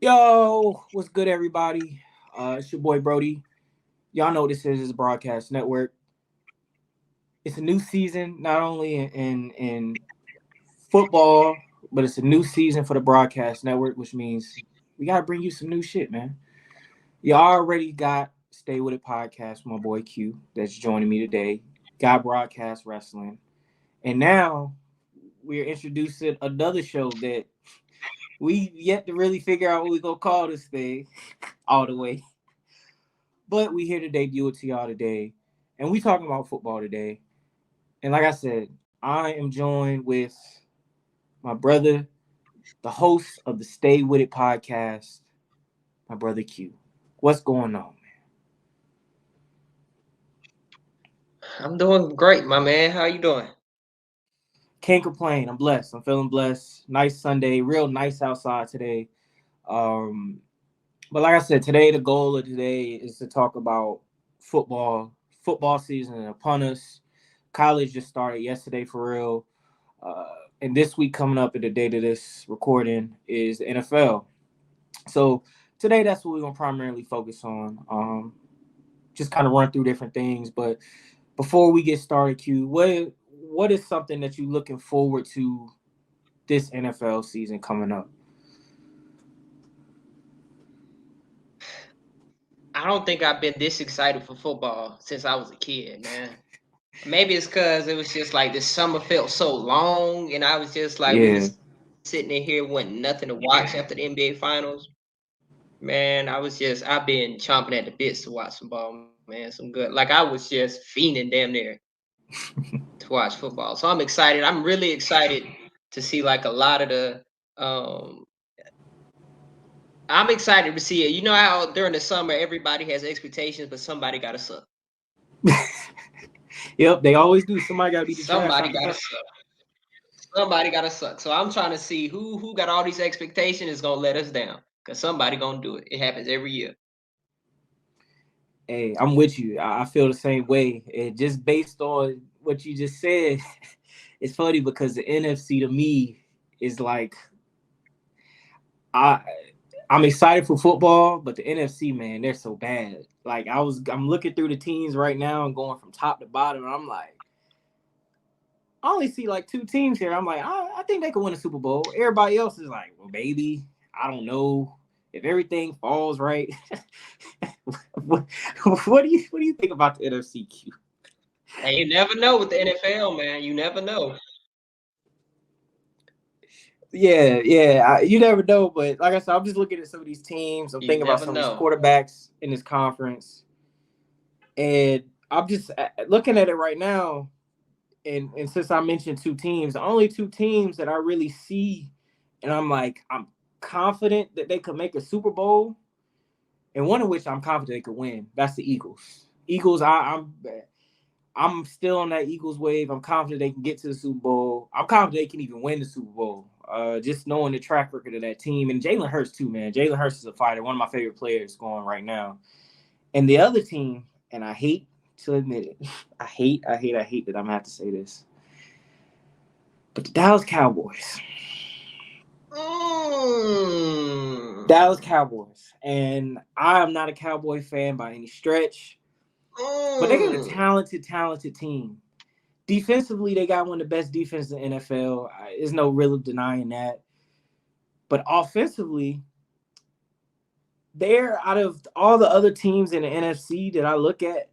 Yo, what's good, everybody? It's your boy Brody. Y'all know what this is. It's a broadcast network. It's a new season, not only in football, but it's a new season for the broadcast network, which means we gotta bring you some new shit, man. Y'all already got Stay With It podcast with my boy Q that's joining me today. Got broadcast wrestling, and now we're introducing another show that we yet to really figure out what we gonna call this thing all the way. But we here to debut it to y'all today, and we talking about football today. And like I said, I am joined with my brother, the host of the Stay With It podcast, my brother Q. What's going on, man? I'm doing great, my man. How you doing? Can't complain. I'm blessed. I'm feeling blessed. Nice Sunday, real nice outside today. Um, but like I said, today the goal of today is to talk about football. Football season upon us. College just started yesterday for real. Uh, and this week coming up at the date of this recording is the NFL. So today that's what we're gonna primarily focus on. Just kind of run through different things. But before we get started, Q, what is something that you're looking forward to this NFL season coming up? I don't think I've been this excited for football since I was a kid, man. Maybe it's because it was just like this summer felt so long, and I was just like, we Yeah. just sitting in here wanting nothing to watch after the NBA Finals. Man, I've been chomping at the bits to watch some ball, man. Some good. Like I was just fiending damn near to watch football. So I'm excited. I'm really excited to see like a lot of the um I'm excited to see it. You know how during the summer everybody has expectations, but somebody gotta suck. Yep, they always do. Somebody got to be the trash Somebody out the gotta pack. suck. Somebody gotta suck. So I'm trying to see who got all these expectations is gonna let us down. Cause somebody gonna do it. It happens every year. Hey, I'm with you. I feel the same way. And just based on what you just said, it's funny because the NFC to me is like I I'm excited for football, but the NFC, man, they're so bad. Like I'm looking through the teams right now and going from top to bottom, and I'm like, I only see like two teams here. I'm like, I think they could win a Super Bowl. Everybody else is like, well, maybe. I don't know if everything falls right. what, what do you think about the NFC? Q? And you never know with the NFL, man. You never know. Yeah. You never know, but like I said, I'm just looking at some of these teams. I'm You thinking about never some of these know. quarterbacks in this conference, and I'm just looking at it right now. And since I mentioned two teams, the only two teams that I really see, and I'm confident that they could make a Super Bowl, and one of which I'm confident they could win. That's the Eagles. Eagles, I'm still on that Eagles wave. I'm confident they can get to the Super Bowl. I'm confident they can even win the Super Bowl. Just knowing the track record of that team and Jalen Hurts too, man. Jalen Hurts is a fighter, one of my favorite players going right now. And the other team, and I hate to admit it, I hate that I'm gonna have to say this, but the Dallas Cowboys. Dallas Mm. Cowboys, and I am not a Cowboy fan by any stretch, but they got a Mm. talented team. Defensively, they got one of the best defenses in the NFL. There's no real denying that. But offensively, they're out of all the other teams in the NFC that I look at,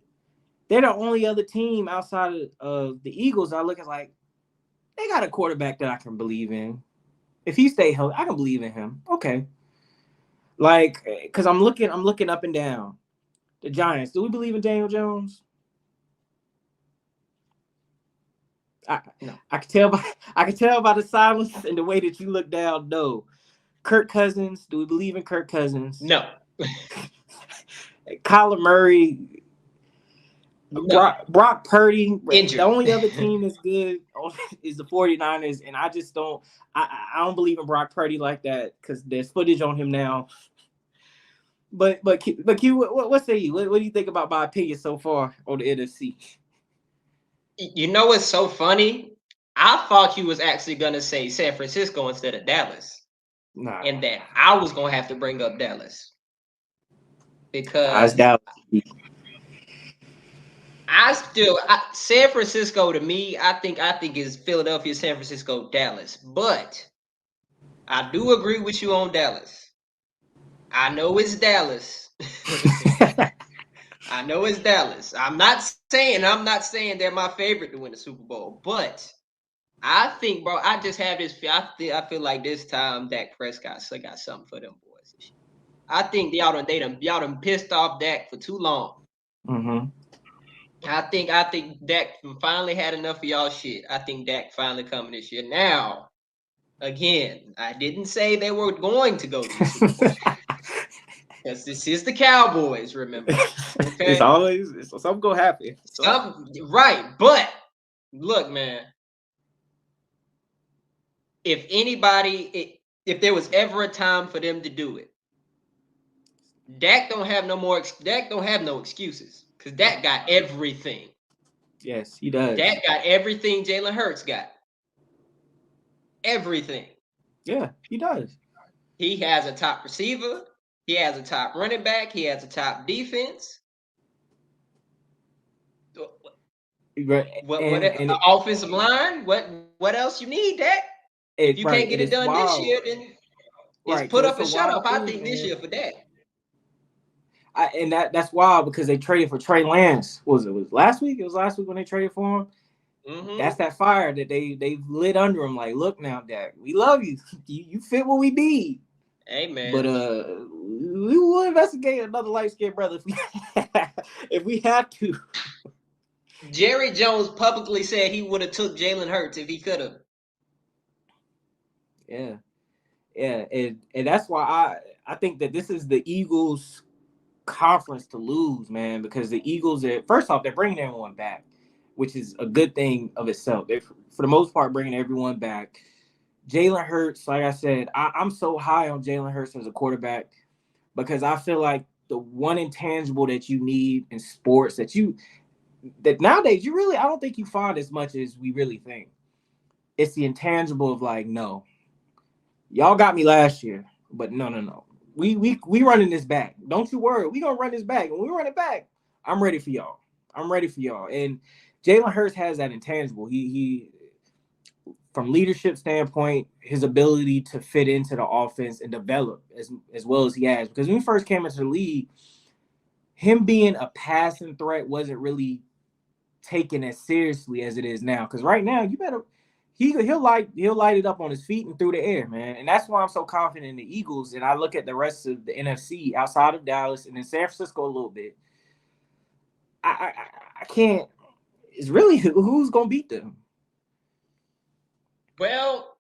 they're the only other team outside of the Eagles I look at like they got a quarterback that I can believe in. If he stay healthy, I can believe in him. Okay, like because I'm looking up and down. The Giants. Do we believe in Daniel Jones? I No. I can tell by I can tell by the silence and the way that you look down. No. Kirk Cousins. Do we believe in Kirk Cousins? No. Kyler Murray. No. Brock Purdy. The Injured. only other team that's good is the 49ers, and I just don't. I don't believe in Brock Purdy like that because there's footage on him now. But Q, what say you? What do you think about my opinion so far on the NFC? You know what's so funny? I thought you was actually gonna say San Francisco instead of Dallas. Nah, and that I was gonna have to bring up Dallas it's because Dallas. San Francisco to me, I think is Philadelphia, San Francisco, Dallas. But I do agree with you on Dallas. I know it's Dallas. I know it's Dallas. I'm not saying they're my favorite to win the Super Bowl, but I think, bro, I just have this. I feel like this time Dak Prescott still got something for them boys. I think y'all done pissed off Dak for too long. Mm-hmm. I think Dak finally had enough of y'all shit. I think Dak finally coming this year. Now, again, I didn't say they were going to go to the Super Bowl because this is the Cowboys. Remember, It's okay? always something gonna happen. So Right, but look, man. If there was ever a time for them to do it, Dak don't have no more. Dak don't have no excuses because Dak got everything. yes, he does. Dak got everything Jalen Hurts got. Everything. Yeah, he does. He has a top receiver. He has a top running back. He has a top defense. Right. What And offensive line? What else you need, Dak? If you can't right, get and it it's done this wild. year, then it's Right, put because up it's a and shut up. wild I thing, think this man. year for Dak. And that's wild because they traded for Trey Lance. Was last week? It was last week when they traded for him. Mm-hmm. That's that fire that they lit under him. Like, look now, Dak, we love you. You fit what we need. Hey But man, we will investigate another light skinned brother if we if we have to. Jerry Jones publicly said he would have took Jalen Hurts if he could have. Yeah, yeah, and that's why I think that this is the Eagles' conference to lose, man, because the Eagles are first off they're bringing everyone back, which is a good thing of itself. They're for the most part bringing everyone back. Jalen Hurts, like I said, I'm so high on Jalen Hurts as a quarterback because I feel like the one intangible that you need in sports that nowadays you really I don't think you find as much as we really think. It's the intangible of like, no, y'all got me last year, but no. We running this back. Don't you worry. We gonna run this back. When we run it back, I'm ready for y'all. I'm ready for y'all. And Jalen Hurts has that intangible. He from leadership standpoint, his ability to fit into the offense and develop as well as he has. Because when he first came into the league, him being a passing threat wasn't really taken as seriously as it is now. Because right now, you better he'll light it up on his feet and through the air, man. And that's why I'm so confident in the Eagles. And I look at the rest of the NFC outside of Dallas and in San Francisco a little bit. I can't. It's really who's gonna beat them. Well,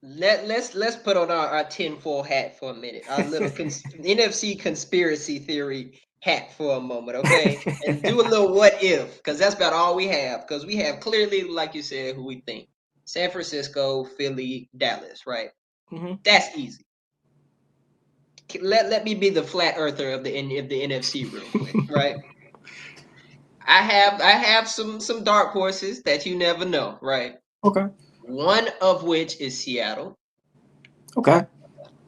let's put on our tinfoil hat for a minute. Our little NFC conspiracy theory hat for a moment, okay? And do a little what if, because that's about all we have. Because we have clearly, like you said, who we think: San Francisco, Philly, Dallas, right? Mm-hmm. That's easy. Let me be the flat earther of the NFC real quick, right? I have some dark horses that you never know, right? Okay. One of which is Seattle. Okay.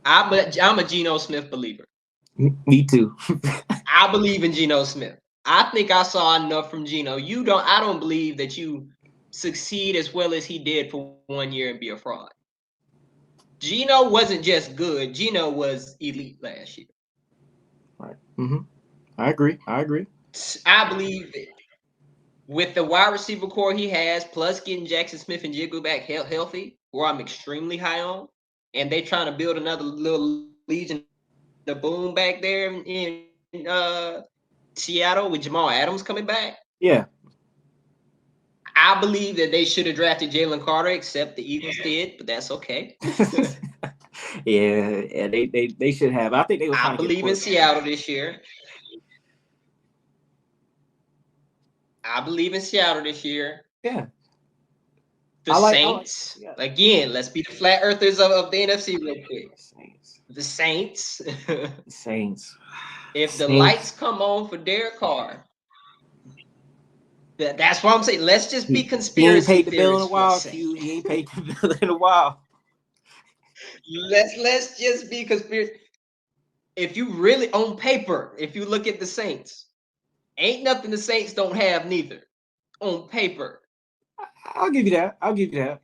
I'm a Geno Smith believer. Me too. I believe in Geno Smith. I think I saw enough from Geno. I don't believe that you succeed as well as he did for 1 year and be a fraud. Geno wasn't just good. Geno was elite last year. Right. Mm-hmm. I agree. I believe it. With the wide receiver core he has, plus getting Jackson Smith and Jiggle back healthy, where I'm extremely high on, and they trying to build another little Legion of Boom back there in Seattle with Jamal Adams coming back. Yeah. I believe that they should have drafted Jalen Carter, except the Eagles did, but that's okay. yeah. They should have. I think they were I trying to get a believe in quarterback. Seattle this year. I believe in Seattle this year. Yeah. The I like. Saints, Yeah. again, let's be the flat earthers of the NFC real quick. Saints. The Saints. Saints. If the lights Saints. come on for Derek Carr, That's what I'm saying. Let's just be He ain't conspiracy paid the bill in a theorists for a while, second. Q. He ain't paid the bill in a while. Let's just be conspiracy. If you really on paper, if you look at the Saints, ain't nothing the Saints don't have neither. On paper. I'll give you that. I'll give you that.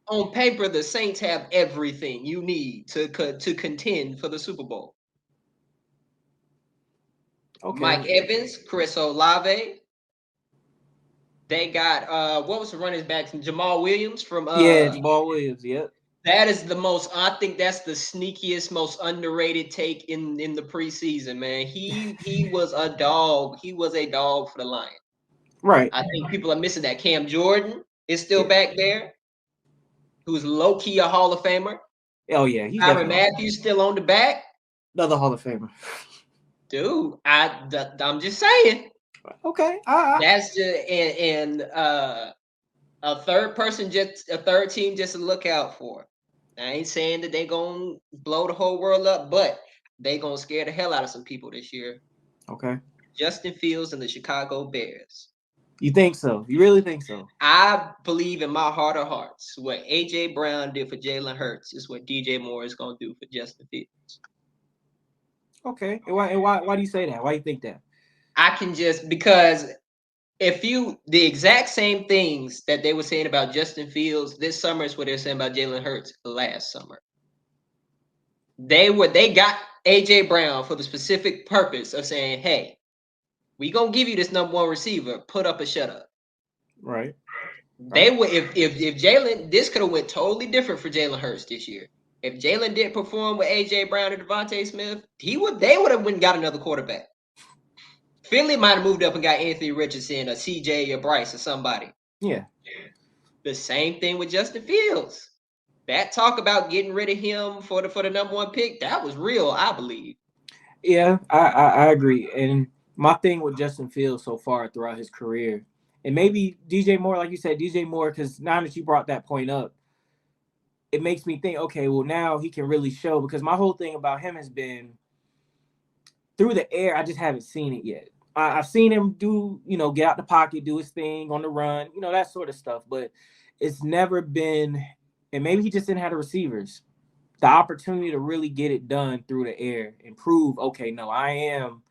On paper, the Saints have everything you need to contend for the Super Bowl. Okay. Mike Evans, Chris Olave. They got what was the running back? Jamal Williams from Yeah, Jamal Williams. Yep. that is the most. I think that's the sneakiest, most underrated take in the preseason. Man, he was a dog. He was a dog for the Lions. Right. I think people are missing that. Cam Jordan is still Yeah. back there, who's low key a Hall of Famer. Oh yeah, he's Tyrann definitely Matthews still on the back, another Hall of Famer. dude. I'm just saying Okay. that's just and a third person, just a third team, just to look out for. I ain't saying that they gonna blow the whole world up, but they gonna scare the hell out of some people this year. Okay. Justin Fields and the Chicago Bears. You think so? You really think so? I believe in my heart of hearts what AJ Brown did for Jalen Hurts is what DJ Moore is gonna do for Justin Fields. Okay. And why do you say that? Why do you think that? I can just because if you the exact same things that they were saying about Justin Fields this summer is what they're saying about Jalen Hurts last summer. They got AJ Brown for the specific purpose of saying, hey, we gonna give you this number one receiver, put up a shut up. Right. They would if Jalen, this could have went totally different for Jalen Hurts this year. If Jalen did perform with AJ Brown and Devontae Smith, they would have went and got another quarterback. Finley might have moved up and got Anthony Richardson or CJ or Bryce or somebody. Yeah. The same thing with Justin Fields. That talk about getting rid of him for the number one pick, that was real, I believe. Yeah, I agree. And my thing with Justin Fields so far throughout his career, and maybe DJ Moore, like you said, DJ Moore, because now that you brought that point up, it makes me think, okay, well now he can really show because my whole thing about him has been through the air. I just haven't seen it yet. I've seen him do, get out the pocket, do his thing on the run, that sort of stuff. But it's never been, and maybe he just didn't have the receivers, the opportunity to really get it done through the air and prove, okay, no, I am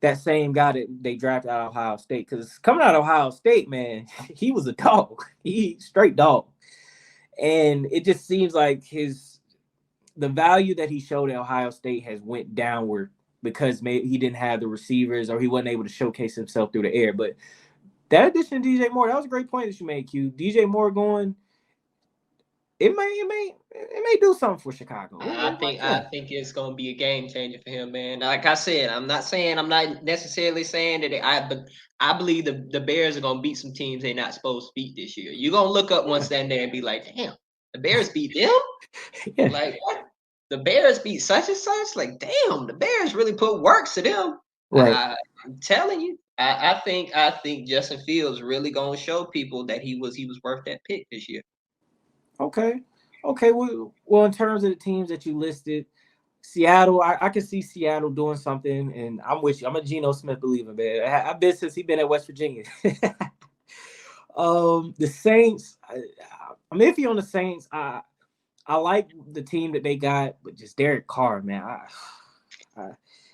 that same guy that they drafted out of Ohio State. Because coming out of Ohio State, man, he was a dog. He straight dog. And it just seems like the value that he showed at Ohio State has went downward because maybe he didn't have the receivers or he wasn't able to showcase himself through the air. But that addition to DJ Moore, that was a great point that you made, Q. DJ Moore going, it may do something for Chicago. I think it's gonna be a game changer for him, man. Like I said, I'm not necessarily saying that but I believe the Bears are gonna beat some teams they're not supposed to beat this year. You're gonna look up one stand there and be like, damn, the Bears beat them? Yeah. Like what? The Bears beat such and such? Like, damn, the Bears really put works to them. Right. I'm telling you. I think Justin Fields really gonna show people that he was worth that pick this year. Okay. Okay. Well, in terms of the teams that you listed, Seattle, I can see Seattle doing something, and I'm with you. I'm a Geno Smith believer, man. I've been since he's been at West Virginia. The Saints, I'm iffy on the Saints. I like the team that they got, but just Derek Carr, man.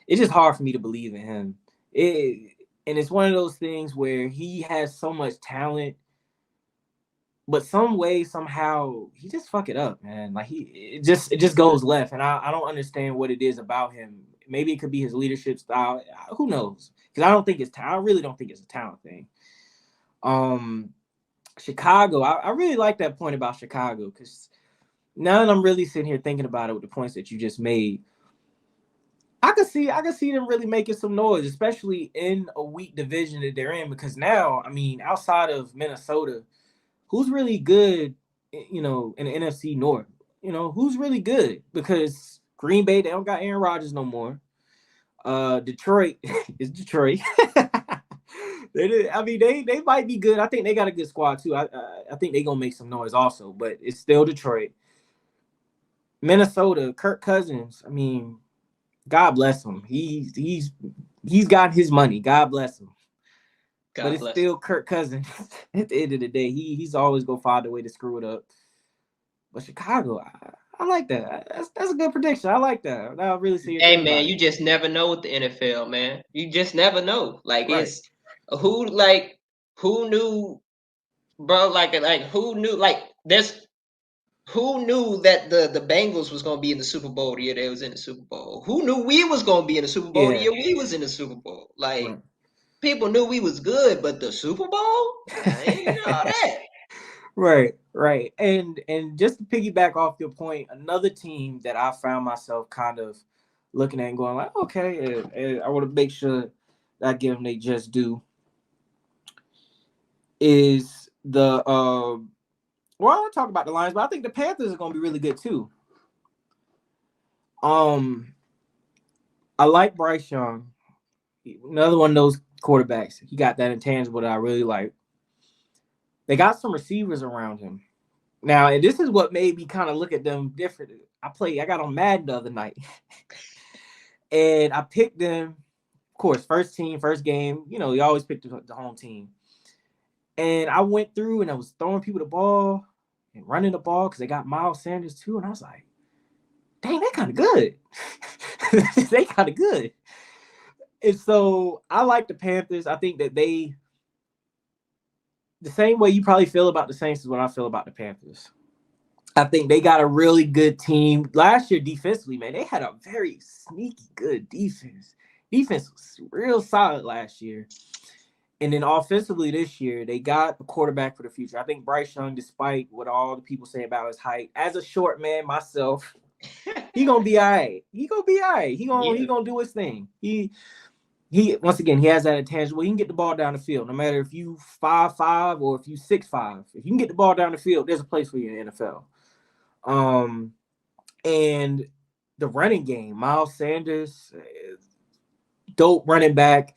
It's just hard for me to believe in him. And it's one of those things where he has so much talent, but some way, somehow, he just fuck it up, man. Like it just goes left, and I don't understand what it is about him. Maybe it could be his leadership style. Who knows? Because I don't think it's talent. I really don't think it's a talent thing. Chicago, I really like that point about Chicago because now that I'm really sitting here thinking about it with the points that you just made, I could see them really making some noise, especially in a weak division that they're in. Because now, I mean, outside of Minnesota, who's really good, in the NFC North? Who's really good? Because Green Bay, they don't got Aaron Rodgers no more. Detroit is Detroit. They might be good. I think they got a good squad too. I think they're gonna make some noise also, but it's still Detroit. Minnesota, Kirk Cousins. I mean, God bless him. He's got his money. God bless him. but God it's bless him. still Kirk Cousins. At the end of the day, he's always gonna find a way to screw it up. But Chicago, I like that. That's a good prediction. I like that. I'll really see it to Hey man, everybody. you just never know with the NFL, man. You just never know. Like Right. it's who knew, bro? Like who knew? Like there's who knew that the Bengals was gonna be in the Super Bowl the year they was in the Super Bowl? Who knew we was gonna be in the Super Bowl the Yeah. year we was in the Super Bowl? Like Right. people knew we was good, but the Super Bowl, I ain't know that. Right, right. And just to piggyback off your point, another team that I found myself kind of looking at and going like, okay, I want to make sure that I give them they just do is the well, I'll talk about the Lions, but I think the Panthers are going to be really good too. Um, I like Bryce Young, another one of those quarterbacks. He got that intangible that I really like. They got some receivers around him. Now, and this is what made me kind of look at them different. I got on Madden the other night, and I picked them. Of course, first team, first game. You know, you always pick the home team. And I went through and I was throwing people the ball and running the ball because they got Miles Sanders too. And I was like, dang, they kind of good. They kind of good. And so I like the Panthers. I think that the same way you probably feel about the Saints is what I feel about the Panthers. I think they got a really good team. Last year, defensively, man, they had a very sneaky good defense. Defense was real solid last year. And then offensively this year, they got a quarterback for the future. I think Bryce Young, despite what all the people say about his height, as a short man myself, he gonna be all right. He gonna be all right. He Yeah, gonna do his thing. He once again he has that intangible. He can get the ball down the field, no matter if you 5'5" or if you 6'5". If you can get the ball down the field, there's a place for you in the NFL. And the running game, Miles Sanders, dope running back.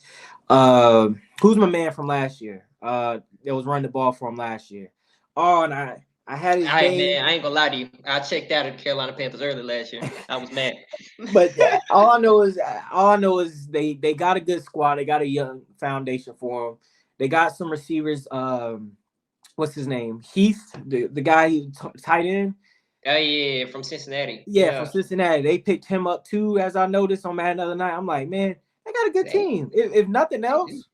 Who's my man from last year? That was running the ball for him last year. Oh, and I had his all right, name, man. I ain't gonna lie to you. I checked out of the Carolina Panthers early last year. I was mad. but all I know is they got a good squad. They got a young foundation for them. They got some receivers. What's his name? Heath, the guy tight end. Oh yeah, from Cincinnati. Yeah, from Yeah, Cincinnati. They picked him up too, as I noticed on Madden the other night. I'm like, man, they got a good they team. If nothing they do. else,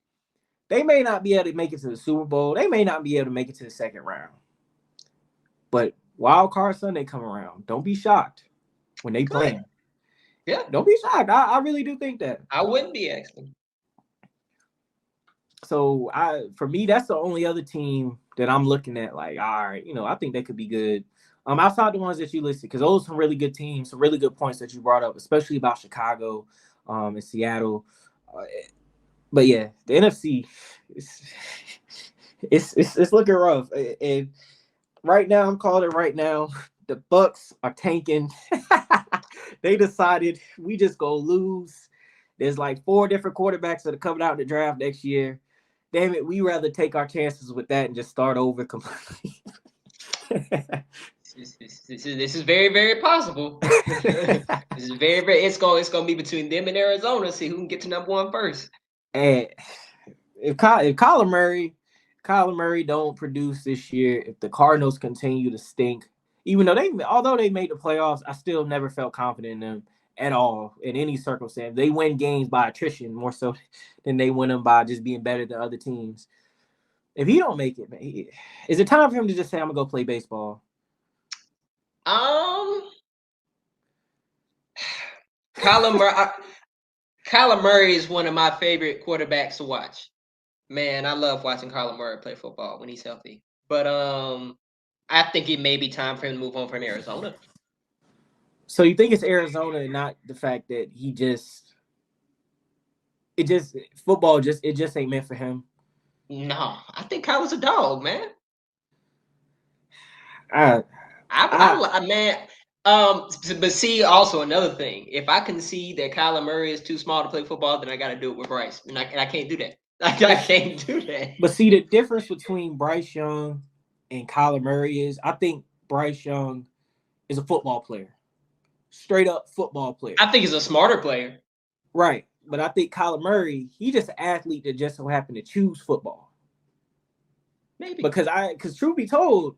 they may not be able to make it to the Super Bowl. They may not be able to make it to the second round. But Wild Card Sunday come around. Don't be shocked when they Good. play. Yeah, Don't be shocked. I really do think that. I wouldn't be actually. So for me, that's the only other team that I'm looking at. Like, all right, I think they could be good. Outside the ones that you listed, because those are some really good teams, some really good points that you brought up, especially about Chicago, and Seattle. Uh, but yeah, the NFC, it's, it's looking rough. And right now, I'm calling it right now. The Bucks are tanking. They decided we just go lose. There's like 4 different quarterbacks that are coming out in the draft next year. Damn it, we rather take our chances with that and just start over completely. This is very very possible. This is very very. It's gonna be between them and Arizona. See who can get to number one first. And if Kyler Murray don't produce this year, if the Cardinals continue to stink, even though although they made the playoffs, I still never felt confident in them at all in any circumstance. They win games by attrition more so than they win them by just being better than other teams. If he don't make it, man, is it time for him to just say, "I'm gonna go play baseball"? Um, Kyler Murray. Kyler Murray is one of my favorite quarterbacks to watch. Man, I love watching Kyler Murray play football when he's healthy. But I think it may be time for him to move on from Arizona. So you think it's Arizona and not the fact that it just football just ain't meant for him. No, I think Kyler's a dog, man. I I Man. But see, also another thing. If I can see that Kyler Murray is too small to play football, then I got to do it with Bryce, and I can't do that. I but can't do that. but see the difference between Bryce Young and Kyler Murray is I think Bryce Young is a football player, straight up football player. I think he's a smarter player. Right. but I think Kyler Murray, he just an athlete that just so happened to choose football. Maybe. Because truth be told,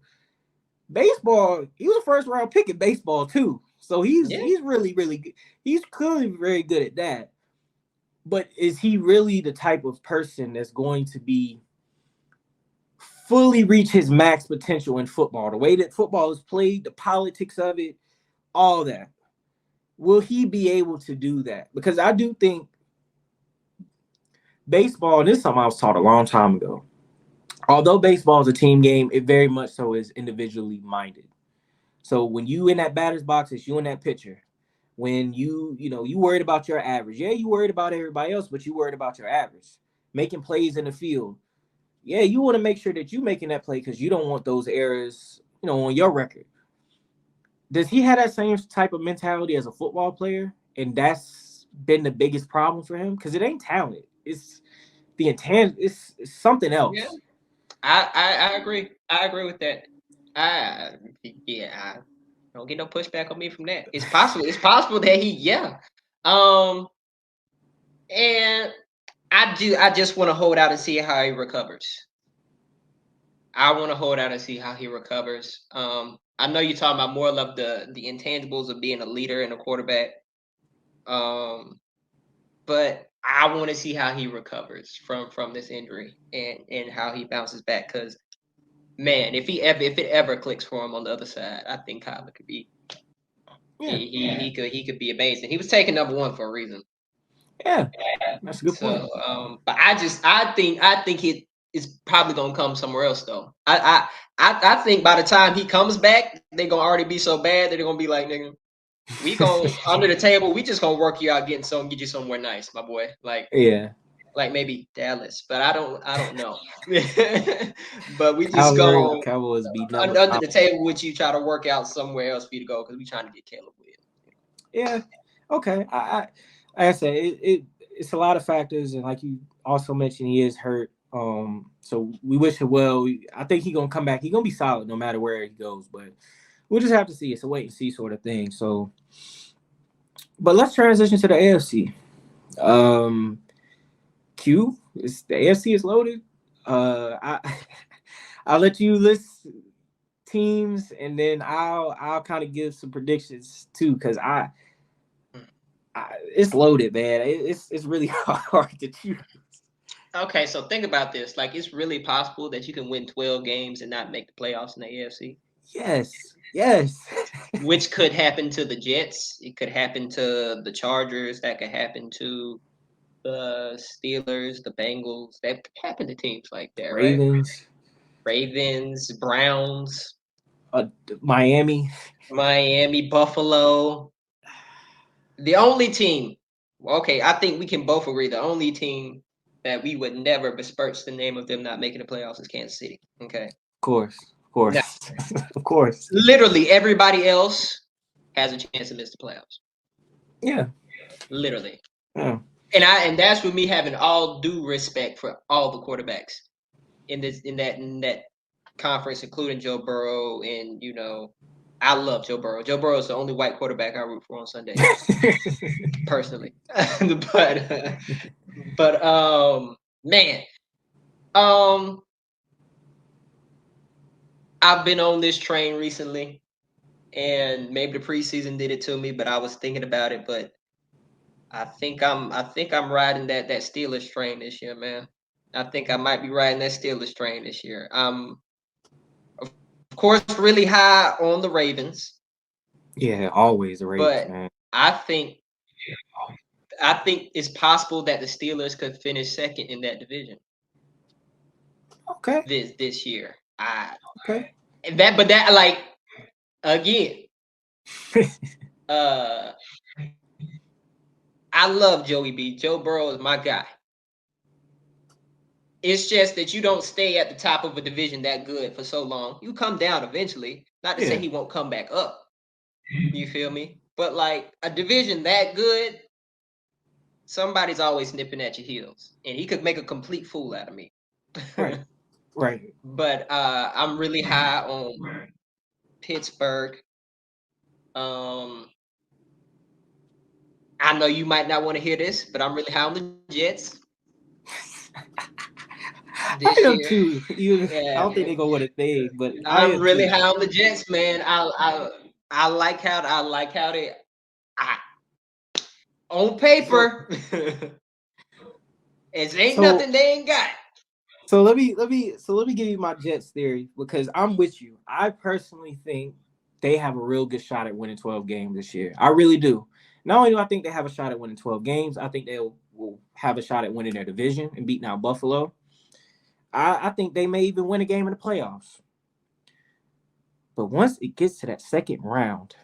baseball, he was a first round pick in baseball too. So he's really, really good. He's clearly very good at that. But is he really the type of person that's going to be fully reach his max potential in football? The way that football is played, the politics of it, all that. Will he be able to do that? Because I do think baseball, and this is something I was taught a long time ago. Although baseball is a team game, it very much so is individually minded. So when you in that batter's box, it's you and that pitcher. When you worried about your average. Yeah, you worried about everybody else, but you worried about your average. Making plays in the field. Yeah, you want to make sure that you making that play because you don't want those errors, on your record. Does he have that same type of mentality as a football player? And that's been the biggest problem for him because it ain't talent. It's the intent. It's something Yeah. else. I agree. I agree with that. I yeah, I don't get no pushback on me from that. It's possible. It's possible that yeah. Um, and I just want to hold out and see how he recovers. I want to hold out and see how he recovers. I know you're talking about more of the intangibles of being a leader and a quarterback. Um, but I want to see how he recovers from this injury and how he bounces back. Because man, if it ever clicks for him on the other side, I think Kyler could be Yeah, he could be amazing. He was taken number one for a reason. yeah, that's a good point. So, but I think he is probably gonna come somewhere else though. I think by the time he comes back, they're gonna already be so bad that they're gonna be like, nigga, we go under the table. We just gonna work you out, get you somewhere nice, my boy. Yeah, Like maybe Dallas, but I don't know. But we just go Cowboys beat number. under the table with you, try to work out somewhere else for you to go because we trying to get Caleb Williams. Yeah, okay. Like I said, it's a lot of factors, and like you also mentioned, he is hurt. So we wish him well. I think he's gonna come back. He's gonna be solid no matter where he goes, but we'll just have to see. It's a wait and see sort of thing. So, but let's transition to the AFC. Um, Q, the AFC is loaded. I I'll let you list teams, and then I'll kind of give some predictions too, because it's loaded, man. It's really hard to choose. Okay, so think about this. Like, it's really possible that you can win 12 games and not make the playoffs in the AFC, Yes, yes. which could happen to the Jets. It could happen to the Chargers. That could happen to the Steelers, the Bengals. That could happen to teams like that, right? Ravens, Ravens, Browns, uh, Miami. Miami, Buffalo. The only team, okay, I think we can both agree the only team that we would never besmirch the name of them not making the playoffs is Kansas City. Okay. Of course, of Now, course, of course. literally everybody else has a chance to miss the playoffs. Yeah, Literally. yeah. And that's with me having all due respect for all the quarterbacks in that conference, including Joe Burrow, and I love Joe Burrow. Joe Burrow is the only white quarterback I root for on Sundays, personally. but man, um, I've been on this train recently, and maybe the preseason did it to me, but I was thinking about it. But I think I'm riding that Steelers train this year, man. I think I might be riding that Steelers train this year. Of course, really high on the Ravens, Yeah, always the Ravens, but man. I think I think it's possible that the Steelers could finish second in that division Okay, this year. I okay. that but that like again, uh I love Joey B. Joe Burrow is my guy. It's just that you don't stay at the top of a division that good for so long. You come down eventually. Not to say Yeah, he won't come back up. You feel me? But like a division that good, somebody's always nipping at your heels. And he could make a complete fool out of me. right, right. But I'm really high on Pittsburgh. Um I know you might not want to hear this, but I'm really high on the Jets I this am year. too. I Yeah, don't think they go with a thing, but I I'm am really too. high on the Jets, man. I like how they I, on So paper. It ain't so nothing they ain't got. let me give you my Jets theory because I'm with you. I personally think they have a real good shot at winning 12 games this year. I really do. Not only do I think they have a shot at winning 12 games, I think they will have a shot at winning their division and beating out Buffalo. I think they may even win a game in the playoffs. But once it gets to that second round,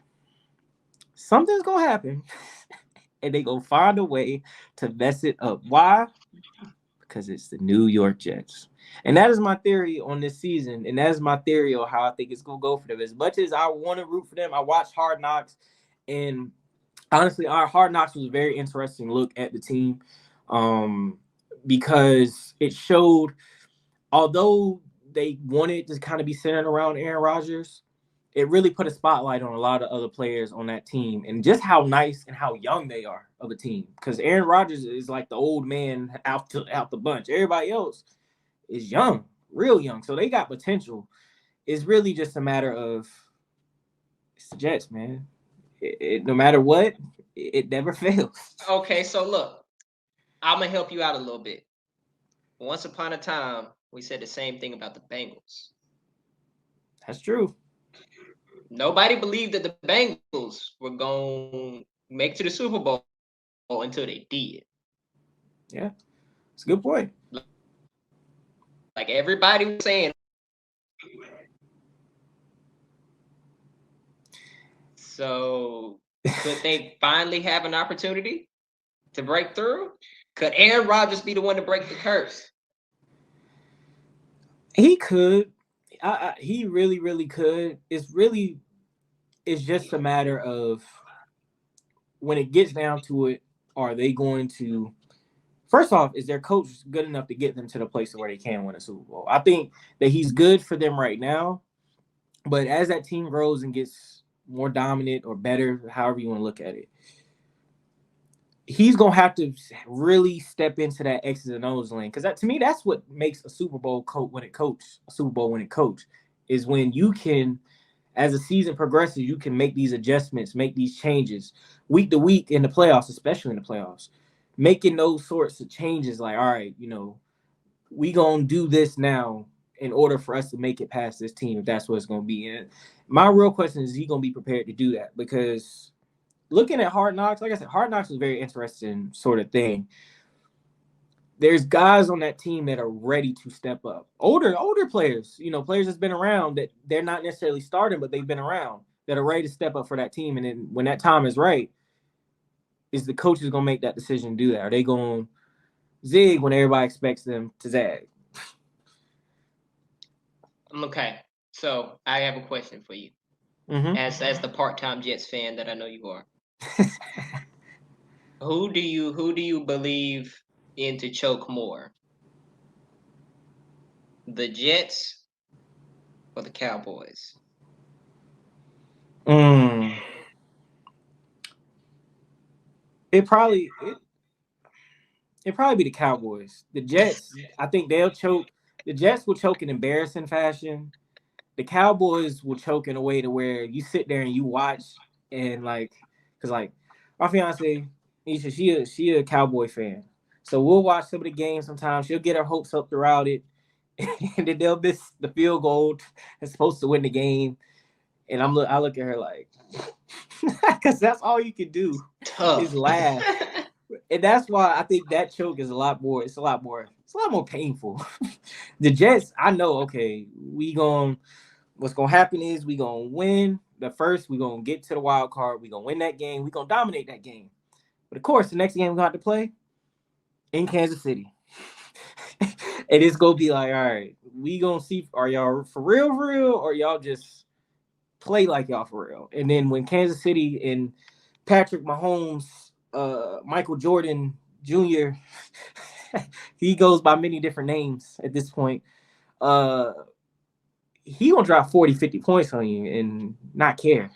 something's gonna happen, and they gonna find a way to mess it up. Why? Because it's the New York Jets. And that is my theory on this season. And that is my theory on how I think it's going to go for them. As much as I want to root for them, I watched Hard Knocks. And honestly, our Hard Knocks was a very interesting look at the team um, because it showed, although they wanted to kind of be centered around Aaron Rodgers, it really put a spotlight on a lot of other players on that team and just how nice and how young they are of a team. Because Aaron Rodgers is like the old man out the bunch. Everybody else is young, real young. So they got potential. It's really just a matter of it's the Jets, man. No matter what, it never fails. Okay, so look, I'm gonna help you out a little bit. Once upon a time, we said the same thing about the Bengals. That's true. Nobody believed that the Bengals were going to make to the Super Bowl until they did. Yeah, it's a good point. Like everybody was saying. So could they finally have an opportunity to break through? Could Aaron Rodgers be the one to break the curse? He could. He really, really could. It's just a matter of when it gets down to it, are they going to first off, is their coach good enough to get them to the place where they can win a Super Bowl? I think that he's good for them right now, but as that team grows and gets more dominant or better, however you want to look at it, he's gonna have to really step into that X's and O's lane. Because to me, that's what makes a Super Bowl a Super Bowl winning coach is when you can, as the season progresses, you can make these adjustments, make these changes week to week in the playoffs, especially in the playoffs, making those sorts of changes. Like, all right, we gonna do this now in order for us to make it past this team if that's what it's gonna be. And my real question is he gonna be prepared to do that? Because looking at Hard Knocks, like I said, Hard Knocks is a very interesting sort of thing. There's guys on that team that are ready to step up. Older players, players that's been around that they're not necessarily starting, but they've been around that are ready to step up for that team. And then when that time is right, is the coaches gonna make that decision to do that? Are they gonna zig when everybody expects them to zag? Okay, so I have a question for you, Mm-hmm. as the part-time Jets fan that I know you are. Who do you believe in to choke more, the Jets or the Cowboys? mm. It probably it probably be the Cowboys. The Jets, I think they'll choke. The Jets will choke in embarrassing fashion. The Cowboys will choke in a way to where you sit there and you watch and cause my fiance, Nisha, she a Cowboy fan, so we'll watch some of the games. Sometimes she'll get her hopes up throughout it, and then they'll miss the field goal that's supposed to win the game, and I look at her like, cause that's all you can do is Tough. laugh. And that's why I think that choke is a lot more. It's a lot more painful. The Jets, I know. Okay, what's gonna happen is we gonna win the first. We gonna get to the wild card. We gonna win that game. We gonna dominate that game. But of course, the next game we gonna have to play in Kansas City, and it's gonna be like, all right, we gonna see, are y'all for real, or y'all just play like y'all for real? And then when Kansas City and Patrick Mahomes, Michael Jordan Jr., he goes by many different names at this point. Uh, he gonna drop 40, 50 points on you and not care.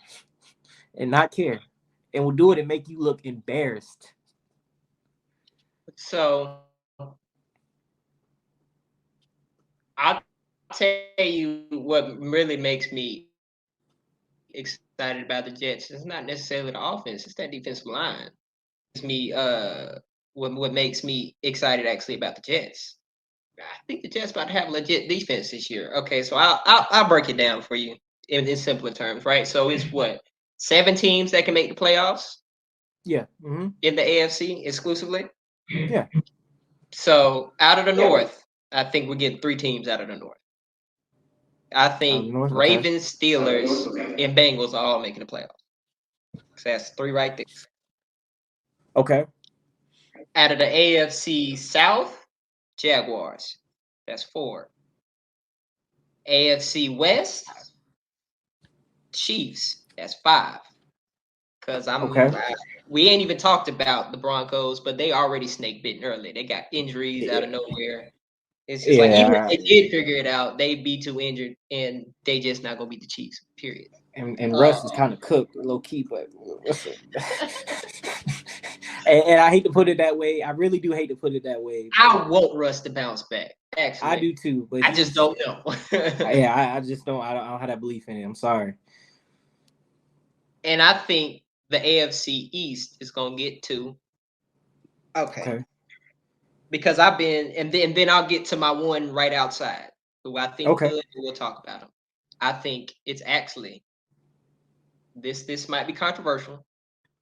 and will do it and make you look embarrassed. So I'll tell you what really makes me excited about the Jets. It's not necessarily the offense; it's that defensive line. What makes me excited actually about the Jets. I think the Jets about to have a legit defense this year. Okay, so I'll break it down for you in simpler terms, right? So it's what 7 teams that can make the playoffs Yeah. Mm-hmm. in the AFC exclusively. Yeah. So out of the North, I think we're getting 3 teams out of the North. I think North. Okay. Ravens, Steelers, and Bengals are all making the playoffs. So that's 3 right there. Okay. Out of the AFC South, Jaguars. That's 4. AFC West, Chiefs. That's 5. Because Okay. we ain't even talked about the Broncos, but they already snake bitten early. They got injuries out of nowhere. It's just like even if Yeah. they did figure it out, they'd be too injured, and they just not gonna beat the Chiefs. Period. And Uh, Russ is kind of cooked, low key, but listen. And I hate to put it that way. I really do hate to put it that way, but I want Russ to bounce back. I Actually, do too. But I just he's don't know. yeah. I just don't. I don't have that belief in it. I'm sorry. And I think the AFC East is gonna get to okay Okay. because I've been and then I'll get to my one right outside who I think Okay. good. We'll talk about him. I think it's actually this might be controversial.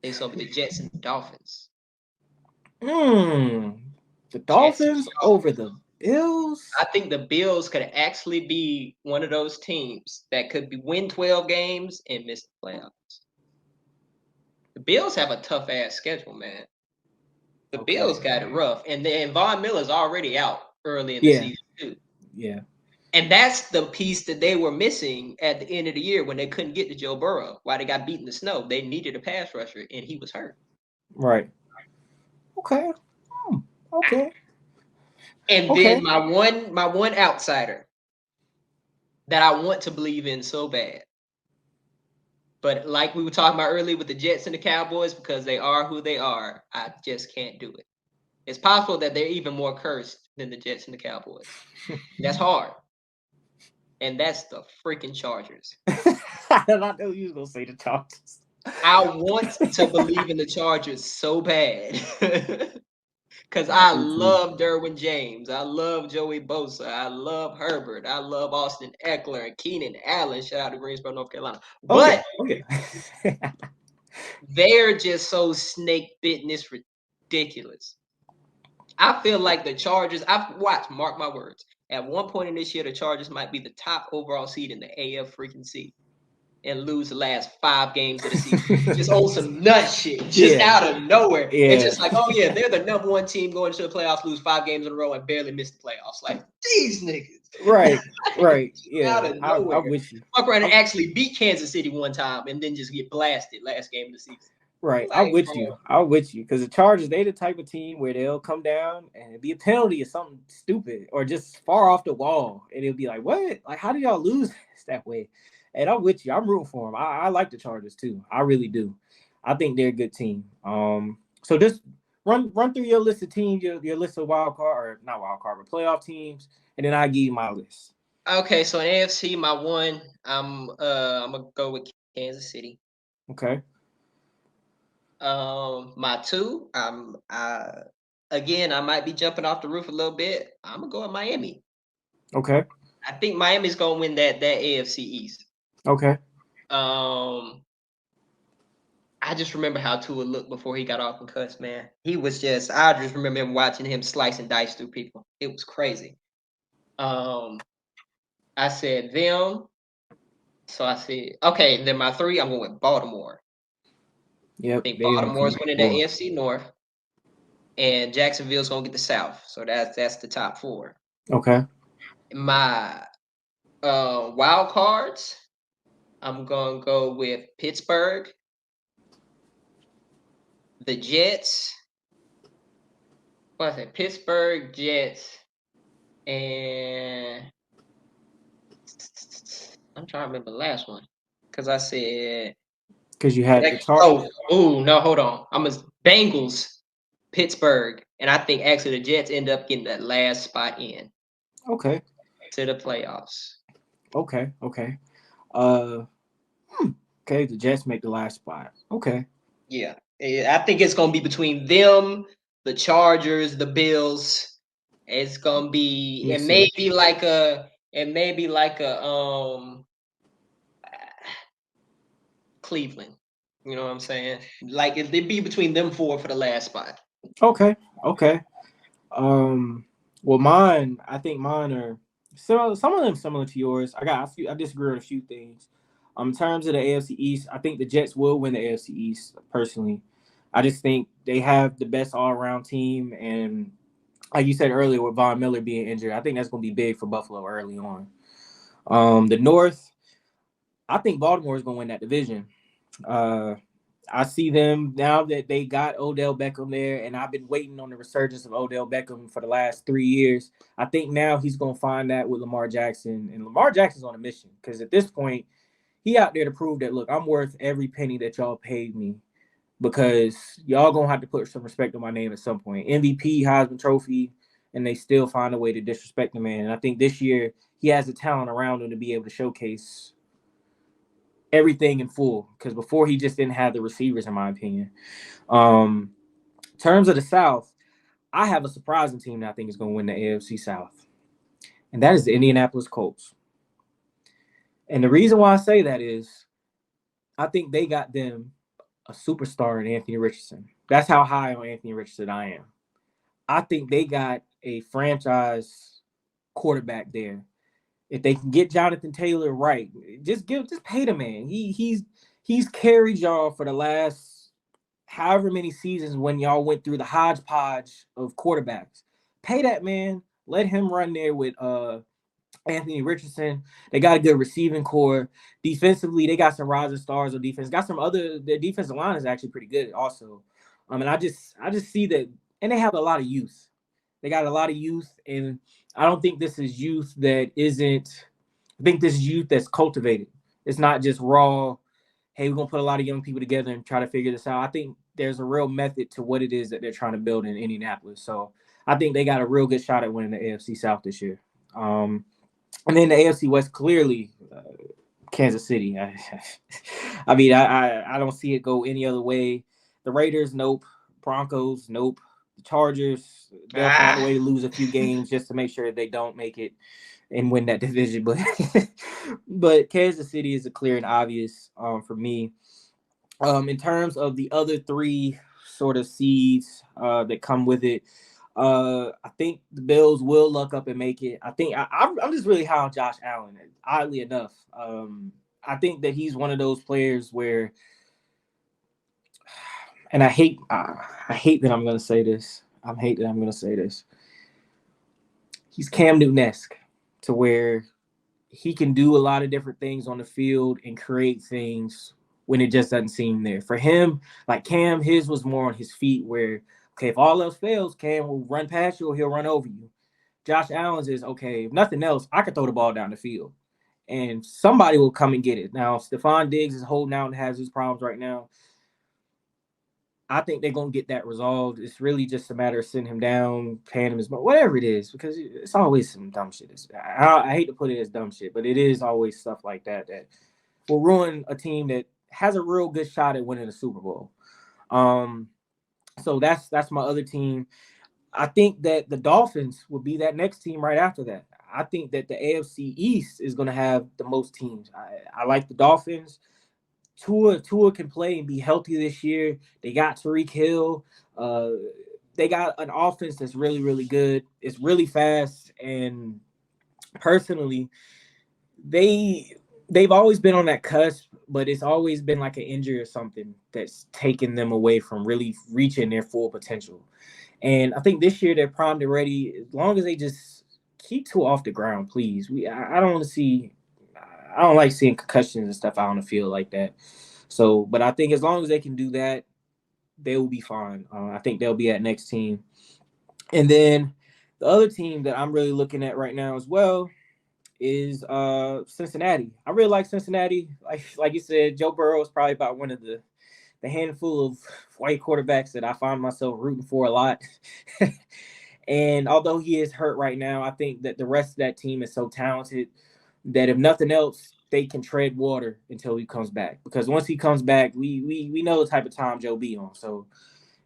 It's gonna be the Jets and the Dolphins. Hmm. The Jets and Dolphins the over Dolphins. the Bills. I think the Bills could actually be one of those teams that could be win 12 games and miss the playoffs. The Bills have a tough ass schedule, man. The Bills Okay. got it rough, and then Von Miller's already out early in the Yeah. season too. Yeah. And that's the piece that they were missing at the end of the year when they couldn't get to Joe Burrow. Why they got beat in the snow? They needed a pass rusher, and he was hurt. Right. Okay. Hmm. Okay. And then Okay. my one outsider that I want to believe in so bad. But like we were talking about earlier with the Jets and the Cowboys, because they are who they are, I just can't do it. It's possible that they're even more cursed than the Jets and the Cowboys. That's hard. And that's the freaking Chargers. I know you was gonna say the Chargers. I want to believe in the Chargers so bad. Because I Me too. love Derwin James. I love Joey Bosa. I love Herbert. I love Austin Eckler and Keenan Allen. Shout out to Greensboro, North Carolina. Oh yeah. But Oh yeah. they're just so snake bitten. It's ridiculous. I feel like the Chargers, I've watched, mark my words, at one point in this year, the Chargers might be the top overall seed in the AF freaking C and lose the last 5 games of the season. Just on some nut shit, just Yeah. out of nowhere. It's Yeah. just like, oh yeah, they're the number 1 team going to the playoffs, lose 5 games in a row, and barely miss the playoffs. Like these niggas, Right. Right. out Yeah. of I'm nowhere. with you. Fuck around and I'm, actually beat Kansas City one time, and then just get blasted last game of the season. right. I'm Like, with bro, you. I'm with you. Because the Chargers, they the type of team where they'll come down and it'll be a penalty or something stupid or just far off the wall. And it'll be like, what? Like, how do y'all lose that way? And I'm with you. I'm rooting for them. I like the Chargers too. I really do. I think they're a good team. So just run through your list of teams, your list of wild card or not wild card, but playoff teams, and then I give you my list. okay, so in AFC, my one, I'm gonna go with Kansas City. Okay. My 2, again, I might be jumping off the roof a little bit. I'm gonna go with Miami. Okay. I think Miami's gonna win that AFC East. Okay. Um, I just remember how Tua looked before he got off and cussed, man. He was just, I just remember him watching him slice and dice through people. It was crazy. Um, I said them. So I said, okay, then my 3, I'm going with Baltimore. I Yep. think They gonna come Baltimore's back winning the for. AFC North, and Jacksonville's gonna get the South. So that's the top 4. Okay. My wild cards, I'm gonna go with Pittsburgh, the Jets. What I say? Pittsburgh, Jets, and I'm trying to remember the last one because I said because you had the chart. Oh, no, hold on. I'm a Bengals, Pittsburgh, and I think actually the Jets end up getting that last spot in Okay, to the playoffs. okay. Uh, okay. The Jets make the last spot. Okay. Yeah, I think it's gonna be between them, the Chargers, the Bills. It's gonna be, Let me see. it may be like a Cleveland. You know what I'm saying? Like it'd be between them four for the last spot. Okay. Um, well, mine. I think mine are similar. Some of them similar to yours. I got a few. I disagree on a few things. In terms of the AFC East, I think the Jets will win the AFC East. Personally, I just think they have the best all around team, and like you said earlier, with Von Miller being injured, I think that's going to be big for Buffalo early on. The North, I think Baltimore is going to win that division. Uh, I see them now that they got Odell Beckham there, and I've been waiting on the resurgence of Odell Beckham for the last 3 years. I think now he's going to find that with Lamar Jackson, and Lamar Jackson's on a mission because at this point, he out there to prove that look, I'm worth every penny that y'all paid me because y'all gonna have to put some respect on my name at some point. MVP, Heisman Trophy, and they still find a way to disrespect the man. And I think this year he has the talent around him to be able to showcase everything in full because before he just didn't have the receivers, in my opinion. In terms of the South, I have a surprising team that I think is going to win the AFC South, and that is the Indianapolis Colts. And the reason why I say that is I think they got them a superstar in Anthony Richardson. That's how high on Anthony Richardson I am. I think they got a franchise quarterback there. If they can get Jonathan Taylor right, just pay the man. He's carried y'all for the last however many seasons when y'all went through the hodgepodge of quarterbacks. Pay that man. Let him run there with Anthony Richardson. They got a good receiving core. Defensively, they got some rising stars on defense. Got some other their defensive line is actually pretty good also. And I just see that, and they have a lot of youth. They got a lot of youth, and I don't think this is youth that isn't. I think this is youth that's cultivated. It's not just raw. Hey, we're gonna put a lot of young people together and try to figure this out. I think there's a real method to what it is that they're trying to build in Indianapolis. So I think they got a real good shot at winning the AFC South this year. And then the AFC West clearly Kansas City. I mean, I don't see it go any other way. The Raiders, nope. Broncos, nope. The Chargers, they'll find a way to lose a few games just to make sure they don't make it and win that division. But but Kansas City is a clear and obvious for me. In terms of the other three sort of seeds that come with it, I think the Bills will luck up and make it. I think I'm just really high on Josh Allen. Oddly enough, I think that he's one of those players where, and I hate that I'm going to say this. I hate that I'm going to say this. He's Cam Newton-esque to where he can do a lot of different things on the field and create things when it just doesn't seem there. For him, like Cam, his was more on his feet where, okay, if all else fails, Cam will run past you or he'll run over you. Josh Allen's is, okay, if nothing else, I could throw the ball down the field and somebody will come and get it. Now, Stephon Diggs is holding out and has his problems right now. I think they're going to get that resolved. It's really just a matter of sitting him down, paying him his money, whatever it is, because it's always some dumb shit. I hate to put it as dumb shit, but it is always stuff like that that will ruin a team that has a real good shot at winning the Super Bowl. Um, so that's my other team. I think that the Dolphins will be that next team right after that. I think that the AFC East is going to have the most teams. I like the Dolphins. Tua can play and be healthy this year. They got Tariq Hill. Uh, they got an offense that's really, really good. It's really fast. And personally, they've always been on that cusp, but it's always been like an injury or something that's taken them away from really reaching their full potential. And I think this year they're primed and ready. As long as they just keep Tua off the ground, please. I don't want to see. I don't like seeing concussions and stuff out on the field like that. So, but I think as long as they can do that, they will be fine. I think they'll be at next team. And then the other team that I'm really looking at right now as well is Cincinnati. I really like Cincinnati. Like you said, Joe Burrow is probably about one of the handful of white quarterbacks that I find myself rooting for a lot. And although he is hurt right now, I think that the rest of that team is so talented that if nothing else, they can tread water until he comes back. Because once he comes back, we know the type of time Joe be on. So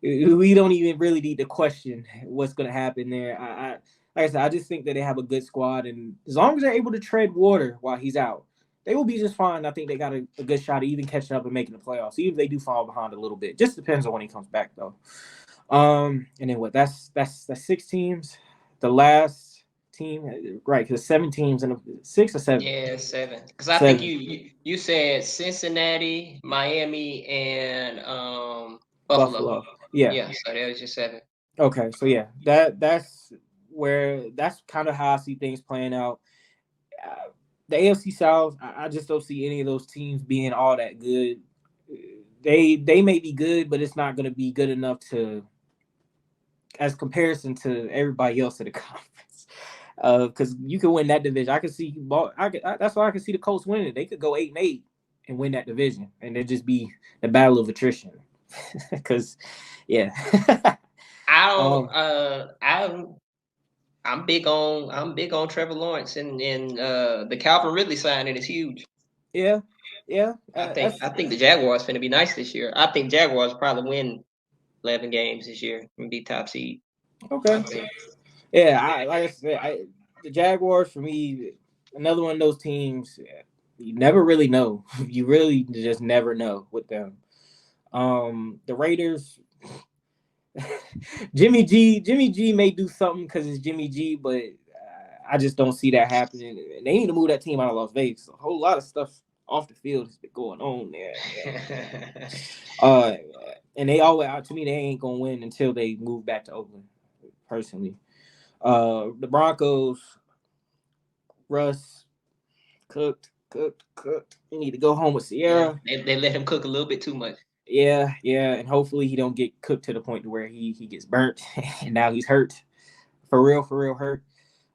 we don't even really need to question what's going to happen there. Like I said, I just think that they have a good squad, and as long as they're able to tread water while he's out, they will be just fine. I think they got a good shot at even catching up and making the playoffs, even if they do fall behind a little bit. Just depends on when he comes back, though. And then what? That's 6 teams. The last team, right? Because 7 teams and 6 or 7. Yeah, 7. Because I think 7. you said Cincinnati, Miami, and Buffalo. Buffalo. Yeah. Yeah, so that was your 7. Okay. So yeah, that's kind of how I see things playing out. The AFC South, I just don't see any of those teams being all that good. They may be good, but it's not going to be good enough to as comparison to everybody else in the conference. Because you can win that division. I can see. That's why I can see the Colts winning. They could go 8-8 and win that division, and it just be the battle of attrition. Because, yeah. I don't. um. I'm big on Trevor Lawrence and the Calvin Ridley signing is huge. Yeah. Yeah. I think That's I think the Jaguars finna be nice this year. I think Jaguars probably win 11 games this year and be top seed. I okay. think. Yeah. Like I said, the Jaguars for me, another one of those teams. You never really know. You really just never know with them. The Raiders, Jimmy G may do something because it's Jimmy G, but I just don't see that happening. And they need to move that team out of Las Vegas. A whole lot of stuff off the field has been going on there. Uh, and they always, to me, they ain't gonna win until they move back to Oakland. Personally, the Broncos, Russ cooked. You need to go home with Yeah, Sierra. they let him cook a little bit too much. Yeah, and hopefully he don't get cooked to the point to where he gets burnt and now he's hurt for real hurt.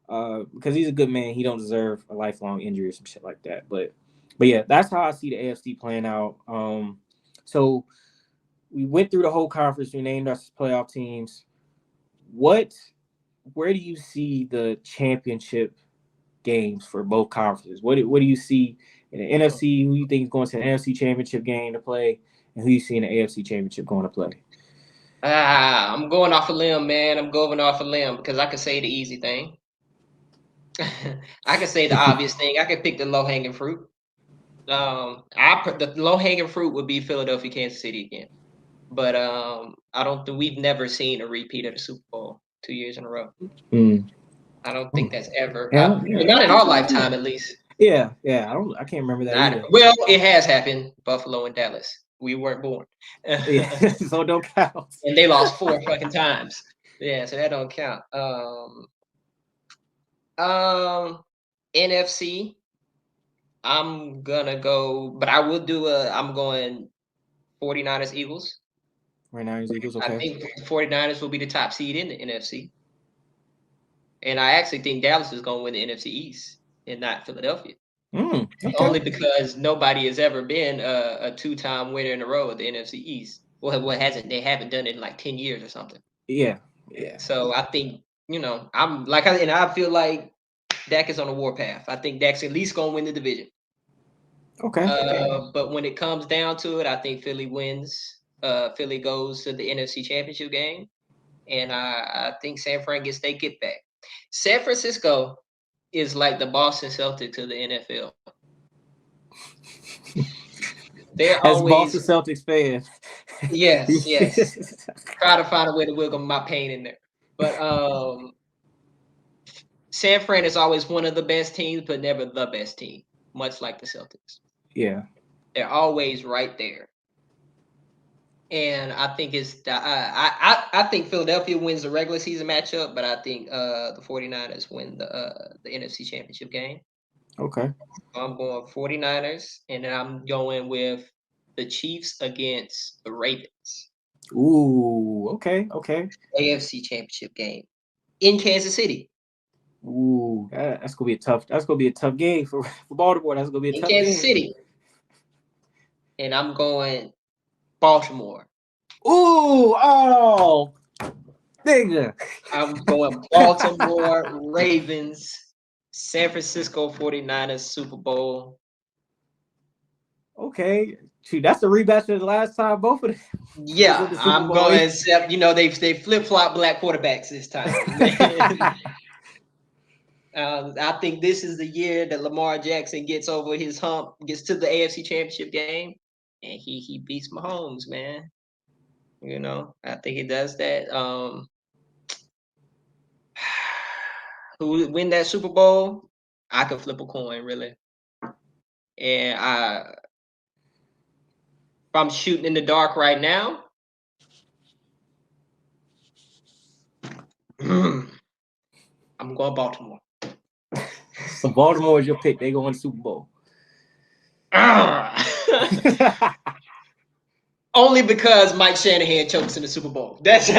Because he's a good man, he don't deserve a lifelong injury or some shit like that. But yeah, that's how I see the AFC playing out. So we went through the whole conference. We named our playoff teams. What, where do you see the championship games for both conferences? What do you see in the NFC? Who you think is going to the NFC Championship game to play, and who you see in the AFC Championship going to play? I'm going off a limb, man. I'm going off a limb because I could say the easy thing. I could say the obvious thing. I could pick the low hanging fruit. The low hanging fruit would be Philadelphia, Kansas City again. But I don't think we've never seen a repeat of the Super Bowl 2 years in a row. Mm. I don't think that's ever, Yeah, yeah, not in I our can see lifetime that. at least. Yeah. I can't remember that Not either. well, it has happened. Buffalo and Dallas. We weren't born, Yeah, and so don't count. they lost 4 fucking times. Yeah, so that don't count. Um, NFC. I'm gonna go, but I will do a. I'm going 49ers Eagles. Right now, Eagles. I Okay. think the 49ers will be the top seed in the NFC. And I actually think Dallas is going to win the NFC East and not Philadelphia. Okay. Only because nobody has ever been a two-time winner in a row of the NFC East. Well, what hasn't they haven't done it in like 10 years or something. Yeah. Yeah. So I think I'm like and I feel like Dak is on a warpath. I think Dak's at least going to win the division. Okay. But when it comes down to it, I think Philly wins. Philly goes to the NFC Championship game, and I think San Fran gets they get back. San Francisco is like the Boston Celtics to the NFL. They're As Boston always Celtics fan. yes. Try to find a way to wiggle my pain in there. But San Fran is always one of the best teams, but never the best team, much like the Celtics. Yeah. They're always right there. And I think I think Philadelphia wins the regular season matchup, but I think the 49ers win the NFC Championship game. Okay. I'm going 49ers, and then I'm going with the Chiefs against the Ravens. Ooh. Okay. AFC Championship game in Kansas City. Ooh, that's gonna be a tough. That's gonna be a tough game for Baltimore. That's gonna be a in tough Kansas game. City, and I'm going Baltimore. Ooh, oh, nigga. I'm going Baltimore Ravens, San Francisco 49ers Super Bowl. Okay, shoot, that's the rematch of the last time both of them was in Yeah, the Super I'm Bowl. going. Except they flip flop black quarterbacks this time. I think this is the year that Lamar Jackson gets over his hump, gets to the AFC Championship game, and he beats Mahomes, man. I think he does that. Who would win that Super Bowl? I could flip a coin, really. And if I'm shooting in the dark right now, I'm going Baltimore. So Baltimore is your pick. They go win the Super Bowl. Only because Mike Shanahan chokes in the Super Bowl. That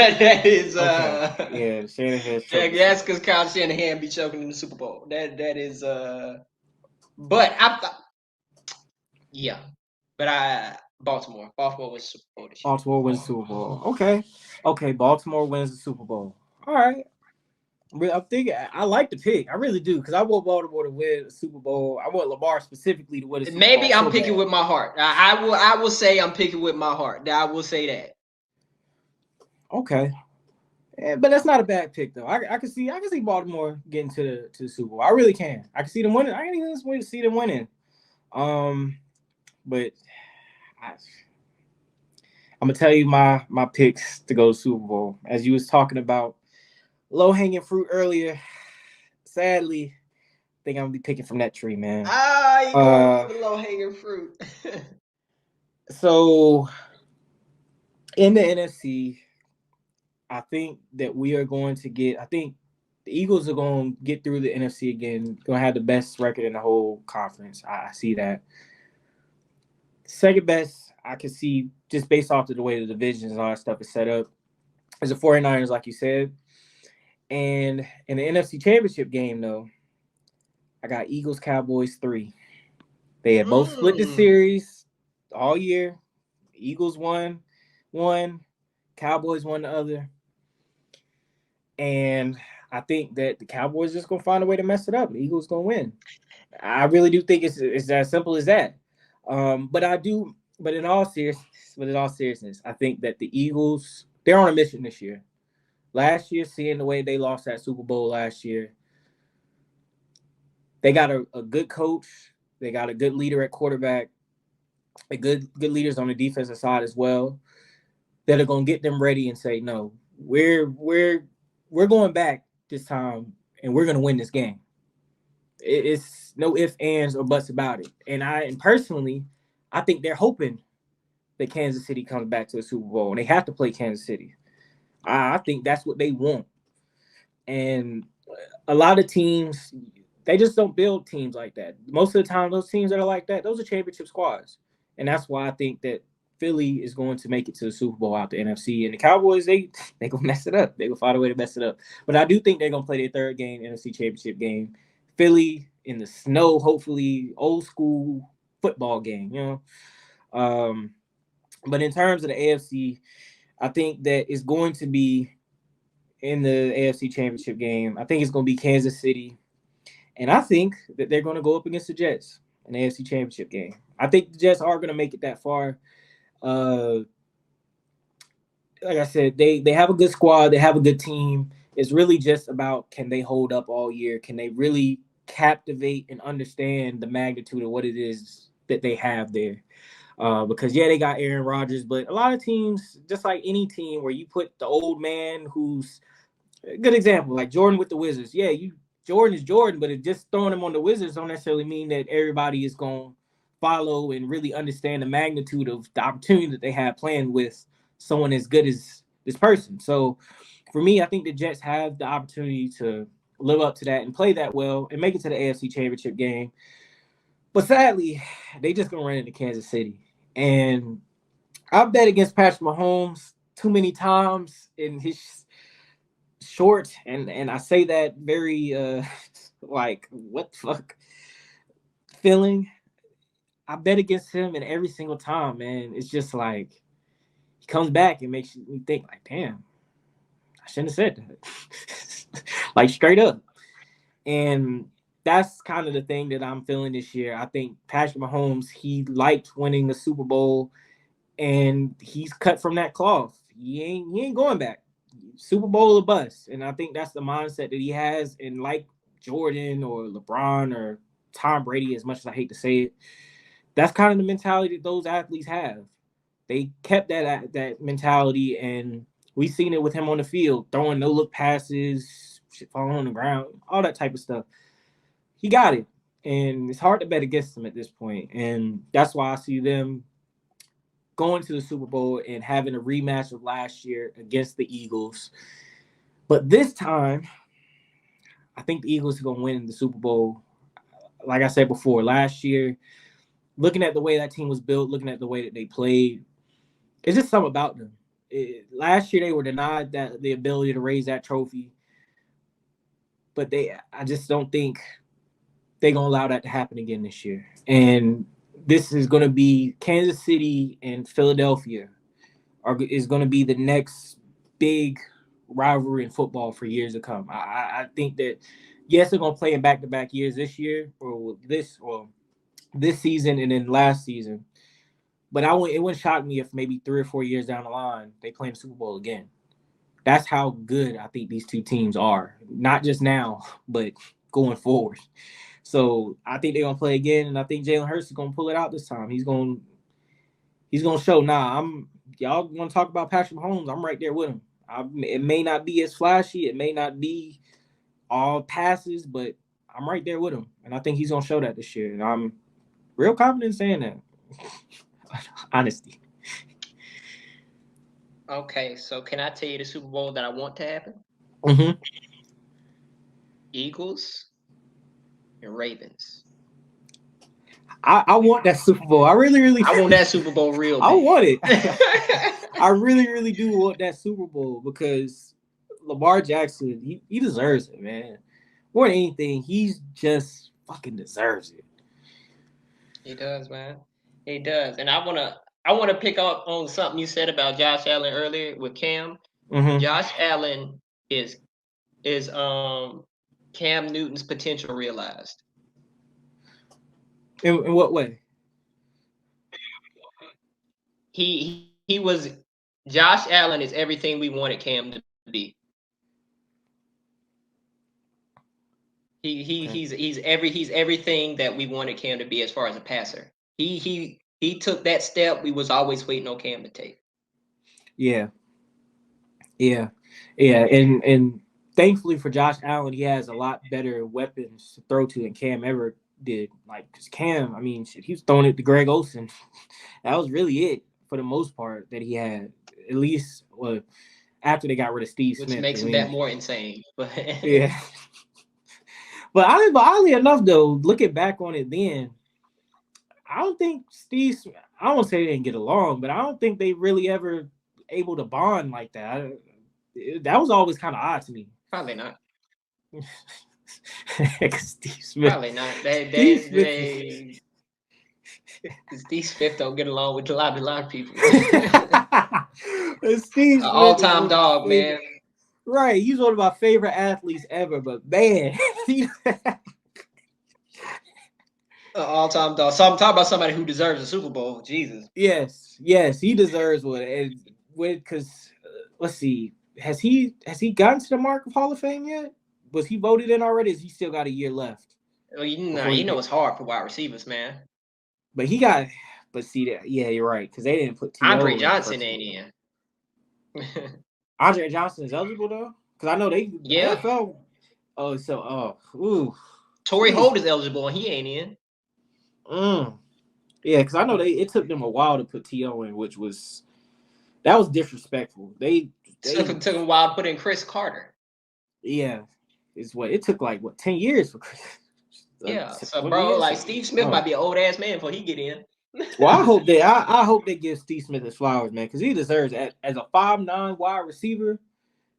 is Okay, yeah, Shanahan's choking the Super that's Bowl. because Kyle Shanahan be choking in the Super Bowl. That is but I thought yeah. But Baltimore wins Super Bowl this year. Baltimore wins the Super Bowl. Okay, okay, Baltimore wins the Super Bowl. All right. I'm thinking I like the pick. I really do because I want Baltimore to win the Super Bowl. I want Lamar specifically to win the Super Bowl Maybe I'm so picking bad. with my heart. I will say I'm picking with my heart. I will say that. Okay, yeah, but that's not a bad pick though. I can see Baltimore getting to the Super Bowl. I really can. I can see them winning. I can even see them winning. Um, but I, I'm gonna tell you my picks to go to Super Bowl. As you was talking about low hanging fruit earlier, sadly, I think I'm gonna be picking from that tree, man. You going Uh, for the low hanging fruit. so in the NFC, I think that we are going to get. I think the Eagles are going to get through the NFC again. Going to have the best record in the whole conference. I see that. Second best, I can see just based off of the way the divisions and all that stuff is set up, is the 49ers, like you said. And in the NFC Championship game, though, I got Eagles Cowboys 3. They had both split the Mm. series all year. Eagles won one, Cowboys won the other. And I think that the Cowboys just gonna find a way to mess it up. The Eagles gonna win. I really do think it's as simple as that. But I do. But in all seriousness, I think that the Eagles they're on a mission this year. Last year, seeing the way they lost that Super Bowl last year, they got a good coach. They got a good leader at quarterback. A good leaders on the defensive side as well. That are gonna get them ready and say, no, we're going back this time, and we're gonna win this game. It's no ifs, ands, or buts about it. And personally, I think they're hoping that Kansas City comes back to the Super Bowl, and they have to play Kansas City. I think that's what they want. And a lot of teams, they just don't build teams like that. Most of the time, those teams that are like that, those are championship squads, and that's why I think that Philly is going to make it to the Super Bowl out the NFC, and the Cowboys they gonna mess it up. They gonna find a way to mess it up. But I do think they're gonna play their third game, NFC Championship game. Philly in the snow, hopefully old school football game. Um, but in terms of the AFC, I think that it's going to be in the AFC Championship game. I think it's going to be Kansas City, and I think that they're going to go up against the Jets in the AFC Championship game. I think the Jets are going to make it that far. Uh, like I said, they have a good squad. They have a good team. It's really just about can they hold up all year? Can they really captivate and understand the magnitude of what it is that they have there? Because yeah, they got Aaron Rodgers, but a lot of teams, just like any team, where you put the old man who's a good example, like Jordan with the Wizards. Yeah, you Jordan is Jordan, but it just throwing him on the Wizards don't necessarily mean that everybody is going to follow and really understand the magnitude of the opportunity that they have playing with someone as good as this person. So for me, I think the Jets have the opportunity to live up to that and play that well and make it to the AFC Championship game. But sadly, they just gonna run into Kansas City. And I've bet against Patrick Mahomes too many times in his short, and I say that very like what the fuck feeling. I bet against him, and every single time, man, it's just like he comes back and makes me think like, damn, I shouldn't have said that. Like straight up. And that's kind of the thing that I'm feeling this year. I think Patrick Mahomes, he liked winning the Super Bowl, and he's cut from that cloth. He ain't going back. Super Bowl or bust. And I think that's the mindset that he has. And like Jordan or LeBron or Tom Brady, as much as I hate to say it, that's kind of the mentality that those athletes have. They kept that mentality, and we've seen it with him on the field, throwing no look passes, shit falling on the ground, all that type of stuff. He got it, and it's hard to bet against him at this point, and that's why I see them going to the Super Bowl and having a rematch of last year against the Eagles. But this time, I think the Eagles are going to win the Super Bowl. Like I said before, last year, looking at the way that team was built, looking at the way that they played, it's just something about them. Last year they were denied that the ability to raise that trophy, but I just don't think they're gonna allow that to happen again this year. And this is gonna be Kansas City and Philadelphia is gonna be the next big rivalry in football for years to come. I think that yes, they're gonna play in back to back years this year or this season and then last season. But it wouldn't shock me if maybe 3 or 4 years down the line they play in the Super Bowl again. That's how good I think these two teams are. Not just now, but going forward. So I think they're gonna play again, and I think Jalen Hurts is gonna pull it out this time. He's gonna show. Nah, y'all want to talk about Patrick Mahomes? I'm right there with him. It may not be as flashy, it may not be all passes, but I'm right there with him, and I think he's gonna show that this year. And I'm real confident in saying that. Honesty. Okay, so can I tell you the Super Bowl that I want to happen? Mm-hmm. Eagles and Ravens. I want that Super Bowl. I really, really. I want that Super Bowl real bad. I want it. I really, really do want that Super Bowl because Lamar Jackson, he deserves it, man. More than anything, he's just fucking deserves it. He does, man. He does. And I wanna pick up on something you said about Josh Allen earlier with Cam. Mm-hmm. Josh Allen is Cam Newton's potential realized. In what way? He was Josh Allen is everything we wanted Cam to be. Okay. He's everything that we wanted Cam to be as far as a passer. He took that step we was always waiting on Cam to take. Yeah. Yeah. Yeah. And thankfully for Josh Allen, he has a lot better weapons to throw to than Cam ever did. Like, cause Cam, I mean, shit, he was throwing it to Greg Olsen. That was really it for the most part that he had. At least, well, after they got rid of Steve Which Smith. makes him that more insane. But yeah. But oddly enough, though, looking back on it then, I don't think I don't say they didn't get along, but I don't think they really ever able to bond like that. That was always kind of odd to me. probably not. Steve Smith. Probably not. Steve Smith don't get along with a lot of people. Steve Smith all-time dog, man. Right, he's one of my favorite athletes ever, but man, all-time dog. So I'm talking about somebody who deserves a Super Bowl. Jesus. yes, he deserves one. And because let's see, has he gotten to the mark of Hall of Fame yet? Was he voted in already? Is he still got a year left? Well, you know it's hard for wide receivers, man. But he got. But see that, yeah, you're right, because they didn't put T.O. Andre Johnson ain't in. Andre Johnson is eligible though, because I know they Yeah. NFL. Oh, so ooh. Torrey Holt is eligible and he ain't in. Yeah, because I know it took them a while to put T.O. in, which was disrespectful. They took them a while to put in Chris Carter. Yeah, it took 10 years for Chris. Yeah, so bro, like Steve Smith might be an old ass man before he get in. Well, I hope they give Steve Smith his flowers, man, because he deserves as a 5'9" wide receiver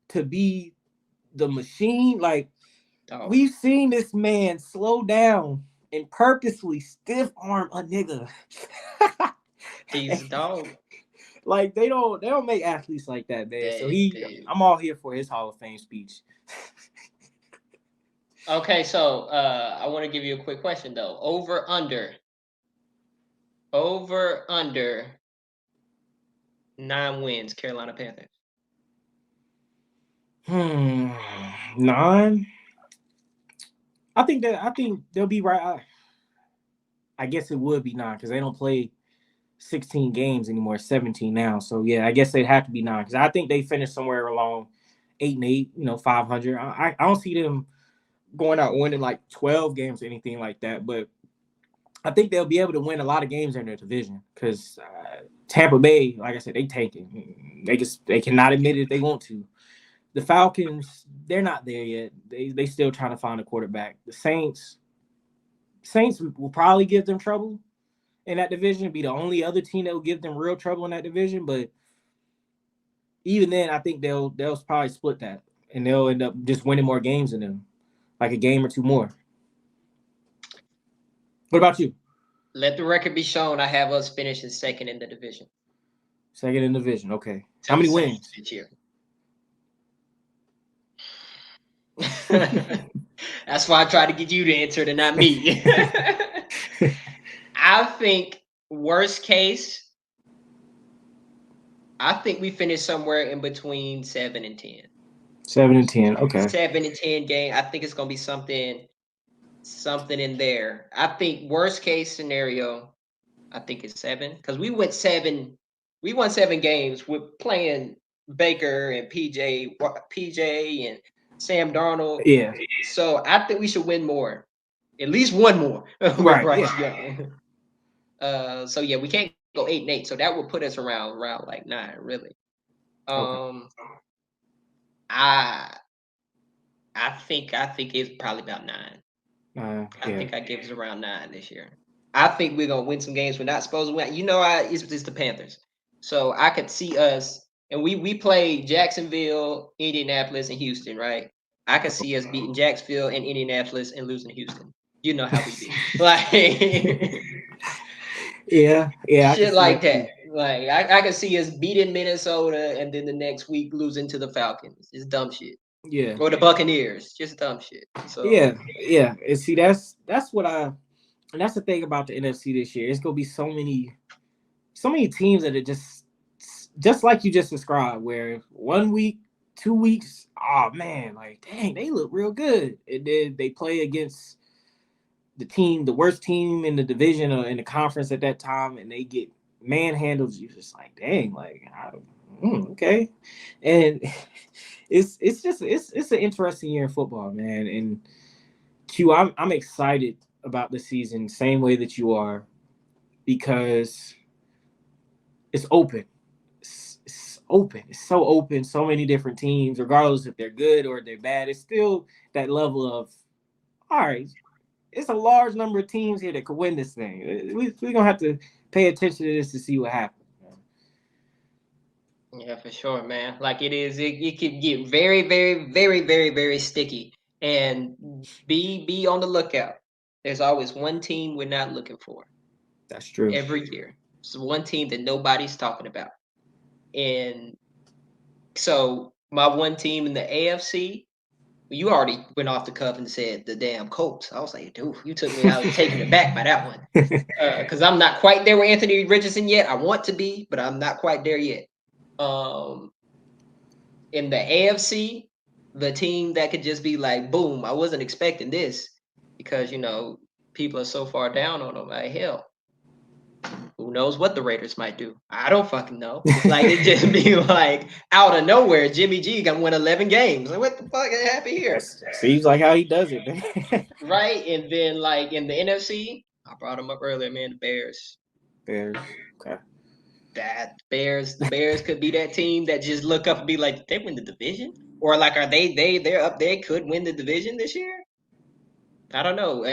to be the machine, like Dog. we've seen this man slow down and purposely stiff arm a nigga. He's a dog. Like they don't make athletes like that, man. So They I'm all here for his Hall of Fame speech. Okay, so I want to give you a quick question though. Over under 9 wins, Carolina Panthers. 9. I think they'll be right. I guess it would be 9 because they don't play 16 games anymore, 17 now. So yeah, I guess they'd have to be 9 because I think they finished somewhere along 8-8, 500. I don't see them going out winning like 12 games or anything like that, but I think they'll be able to win a lot of games in their division because Tampa Bay, like I said, they tanking. They cannot admit it if they want to. The Falcons, they're not there yet. They still trying to find a quarterback. The Saints will probably give them trouble in that division. Be the only other team that will give them real trouble in that division. But even then, I think they'll probably split that and they'll end up just winning more games than them, like a game or two more. What about you? Let the record be shown. I have us finishing second in the division Second in the division. Okay. to How the many Saints wins? this year. That's why I try to get you to answer and not me. I think worst case, I think we finish somewhere in between 7 and 10. 7 and 10. Okay. 7 and 10 game. I think it's gonna be something in there. I think worst case scenario, I think it's 7 because we went 7. We won 7 games with playing Baker and PJ and Sam Darnold. Yeah. So I think we should win more, at least one more with Right. Bryce Yeah. Young. So yeah, we can't go 8-8. So that would put us around like 9, really. Okay. I I think it's probably about 9. I Yeah. think I give us around 9 this year. I think we're gonna win some games we're not supposed to win. It's the Panthers, so I could see us, and we play Jacksonville, Indianapolis, and Houston, right? I could see us beating Jacksonville and Indianapolis and losing to Houston. You know how we be, like Yeah. Yeah. I can shit see like that too. that. Like I could see us beating Minnesota and then the next week losing to the Falcons. It's dumb shit. Yeah. Or the Buccaneers, just dumb shit. So Yeah. Yeah. And see, that's what and that's the thing about the NFC this year. It's gonna be so many teams that are just like you just described, where 1 week, 2 weeks, oh man, like dang, they look real good. And then they play against the worst team in the division or in the conference at that time, and they get manhandled. You just like, dang, like, okay, and it's an interesting year in football, man. And I'm excited about the season, same way that you are, because it's open. It's open. It's so open. So many different teams, regardless if they're good or they're bad. It's still that level of all right. It's a large number of teams here that could win this thing. We're gonna have to pay attention to this to see what happens. yeah, for sure, man. Like it could get very, very, very, very, very sticky. And be on the lookout. There's always one team we're not looking for That's true. every year. It's one team that nobody's talking about. And so my one team in the AFC, you already went off the cuff and said the damn Colts. I was like, dude, you took me out taken aback by that one. Because I'm not quite there with Anthony Richardson yet. I want to be, but I'm not quite there yet. Um, in the AFC, the team that could just be like, boom, I wasn't expecting this because people are so far down on them. Like hell, who knows what the Raiders might do? I don't fucking know. Like it just be like out of nowhere, Jimmy G gonna win 11 games. Like what the fuck happened here? That seems like how he does it, man. Right, and then like in the NFC, I brought them up earlier, man. The Bears. Bears. Okay. The Bears could be that team that just look up and be like, they win the division, or like, are they're up? They could win the division this year. I don't know.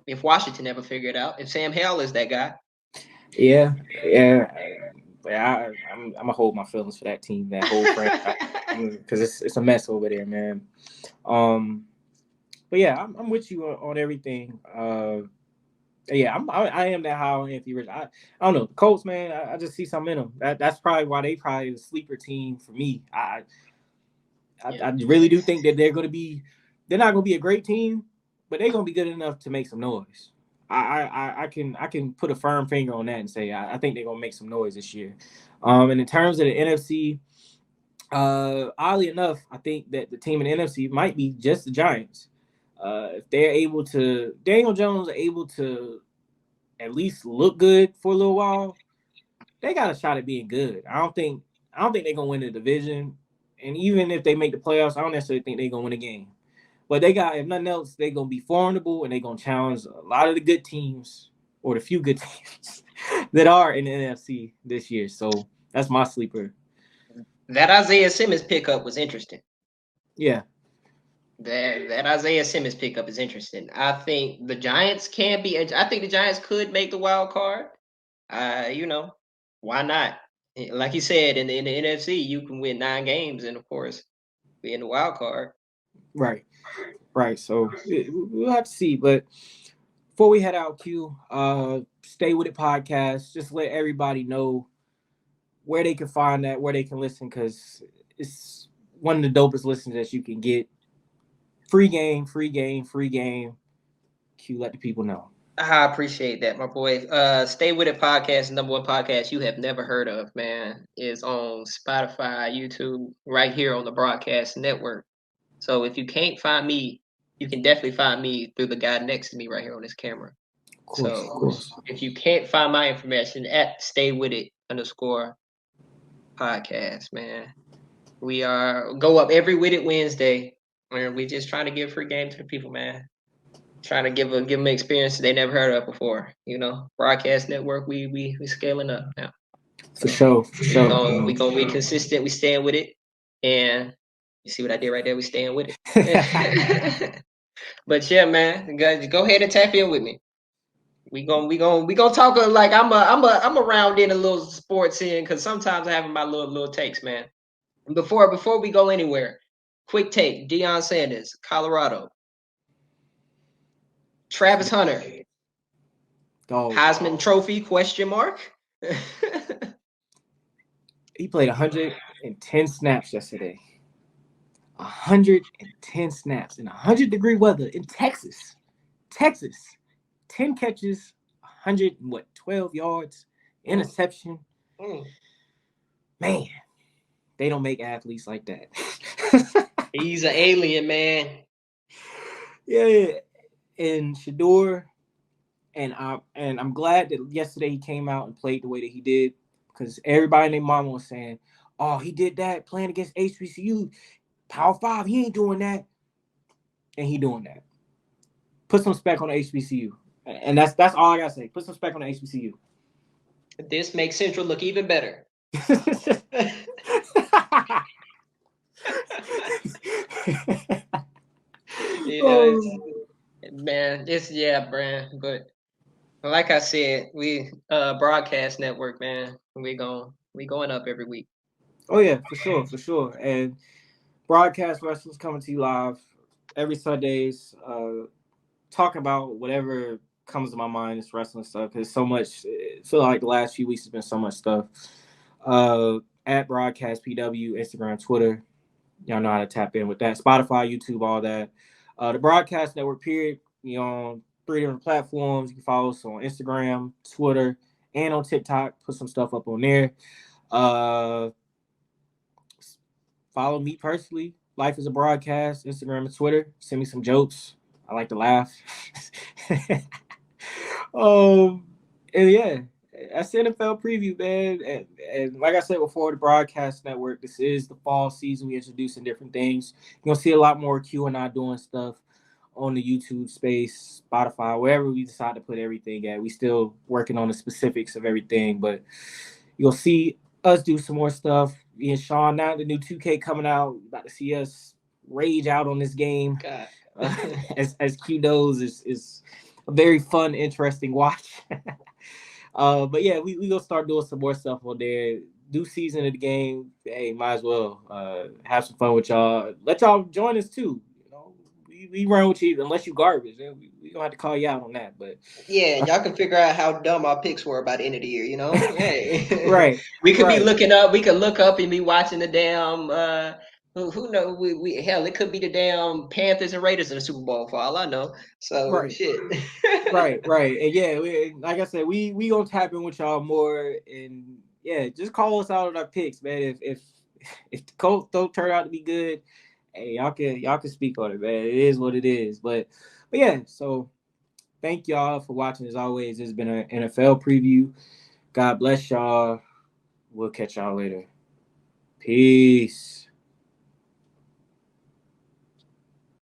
If Washington ever figure it out, if Sam Howell is that guy, Yeah. Yeah. Yeah, I'm gonna hold my feelings for that team, that whole franchise, because it's a mess over there, man. Um, but yeah, I'm with you on everything. Yeah, I am that high on Anthony Rich. I don't know the Colts, man. I just see something in them. That's probably why they probably the sleeper team for me. I Yeah. really do think that they're going to be. They're not going to be a great team, but they're going to be good enough to make some noise. I can put a firm finger on that and say I think they're going to make some noise this year. And in terms of the NFC, oddly enough, I think that the team in the NFC might be just the Giants. If they're able to, Daniel Jones are able to at least look good for a little while, they got a shot at being good. I don't think they're gonna win the division. And even if they make the playoffs, I don't necessarily think they're gonna win a game. But they got, if nothing else, they're gonna be formidable and they're gonna challenge a lot of the good teams or the few good teams that are in the NFC this year. So that's my sleeper. That Isaiah Simmons pickup was interesting. Yeah. That Isaiah Simmons pickup is interesting. I think the Giants can be. I think the Giants could make the wild card. You know, why not? Like you said, in the NFC, you can win 9 games, and of course, be in the wild card. Right. Right. So we'll have to see. But before we head out, Q, Stay With It podcast. Just let everybody know where they can find that, where they can listen, because it's one of the dopest listens that you can get. Free game, free game, free game. Q, let the people know. I appreciate that, my boy. Stay With It podcast, #1 podcast you have never heard of, man, is on Spotify, YouTube, right here on the Broadcast Network. So if you can't find me, you can definitely find me through the guy next to me right here on this camera. Of course, of So course. if you can't find my information at Stay With It _podcast, man. We are go up every With It Wednesday, and we just trying to give free game to the people, man. Trying to give them an experience they never heard of before. You know, Broadcast Network, we scaling up now. For So sure, for sure. we gonna be consistent. We staying with it, and you see what I did right there. We staying with it. But yeah, man, guys, go ahead and tap in with me. We gonna talk like I'm around in a little sports in because sometimes I have my little takes, man. Before we go anywhere, quick take: Deion Sanders, Colorado. Travis Hunter, Dog. Heisman Trophy question mark. He played 110 snaps yesterday. 110 snaps in 100-degree weather in Texas. Texas. 10 catches, 12 yards, interception. Mm. Man, they don't make athletes like that. He's an alien, man. Yeah. And Shador, and I'm glad that yesterday he came out and played the way that he did, because everybody and their mama was saying, "Oh, he did that playing against HBCU, Power 5. He ain't doing that," and he doing that. Put some spec on the HBCU, and that's all I gotta say. Put some spec on the HBCU. This makes Central look even better. You know, man, it's yeah, Brand. But like I said, we Broadcast Network, man. We going up every week. Oh yeah, for sure, for sure. And broadcast wrestling's coming to you live every Sundays. Talking about whatever comes to my mind. It's wrestling stuff. Because so much. I feel like the last few weeks has been so much stuff. At broadcast PW, Instagram, Twitter. Y'all know how to tap in with that. Spotify, YouTube, all that. The broadcast network. Period. You on 3 different platforms. You can follow us on Instagram, Twitter, and on TikTok. Put some stuff up on there. Uh, Follow me personally. Life is a broadcast. Instagram and Twitter. Send me some jokes. I like to laugh. And yeah, that's the NFL preview, man. And like I said before, the broadcast network. This is the fall season. We introducing different things. You're gonna see a lot more Q and I doing stuff on the YouTube space, Spotify, wherever we decide to put everything at. We still working on the specifics of everything, but you'll see us do some more stuff. Me and Sean, now the new 2K coming out, about to see us rage out on this game. God. As Q knows, is a very fun, interesting watch. But yeah, we gonna start doing some more stuff on there. Do season of the game. Hey, might as well have some fun with y'all. Let y'all join us too. You know, we run with you unless you garbage. We gonna have to call you out on that. But Yeah, and y'all can figure out how dumb our picks were by the end of the year, you know? Hey. right, We could be right, looking up. We could look up and be watching the damn. Who know? We hell, it could be the damn Panthers and Raiders in the Super Bowl for all I know. So right. shit. Right, and yeah, like I said, we gonna tap in with y'all more, and yeah, just call us out on our picks, man. If the Colts don't turn out to be good, hey, y'all can speak on it, man. It is what it is, but yeah. So thank y'all for watching. As always, it's been an NFL preview. God bless y'all. We'll catch y'all later. Peace.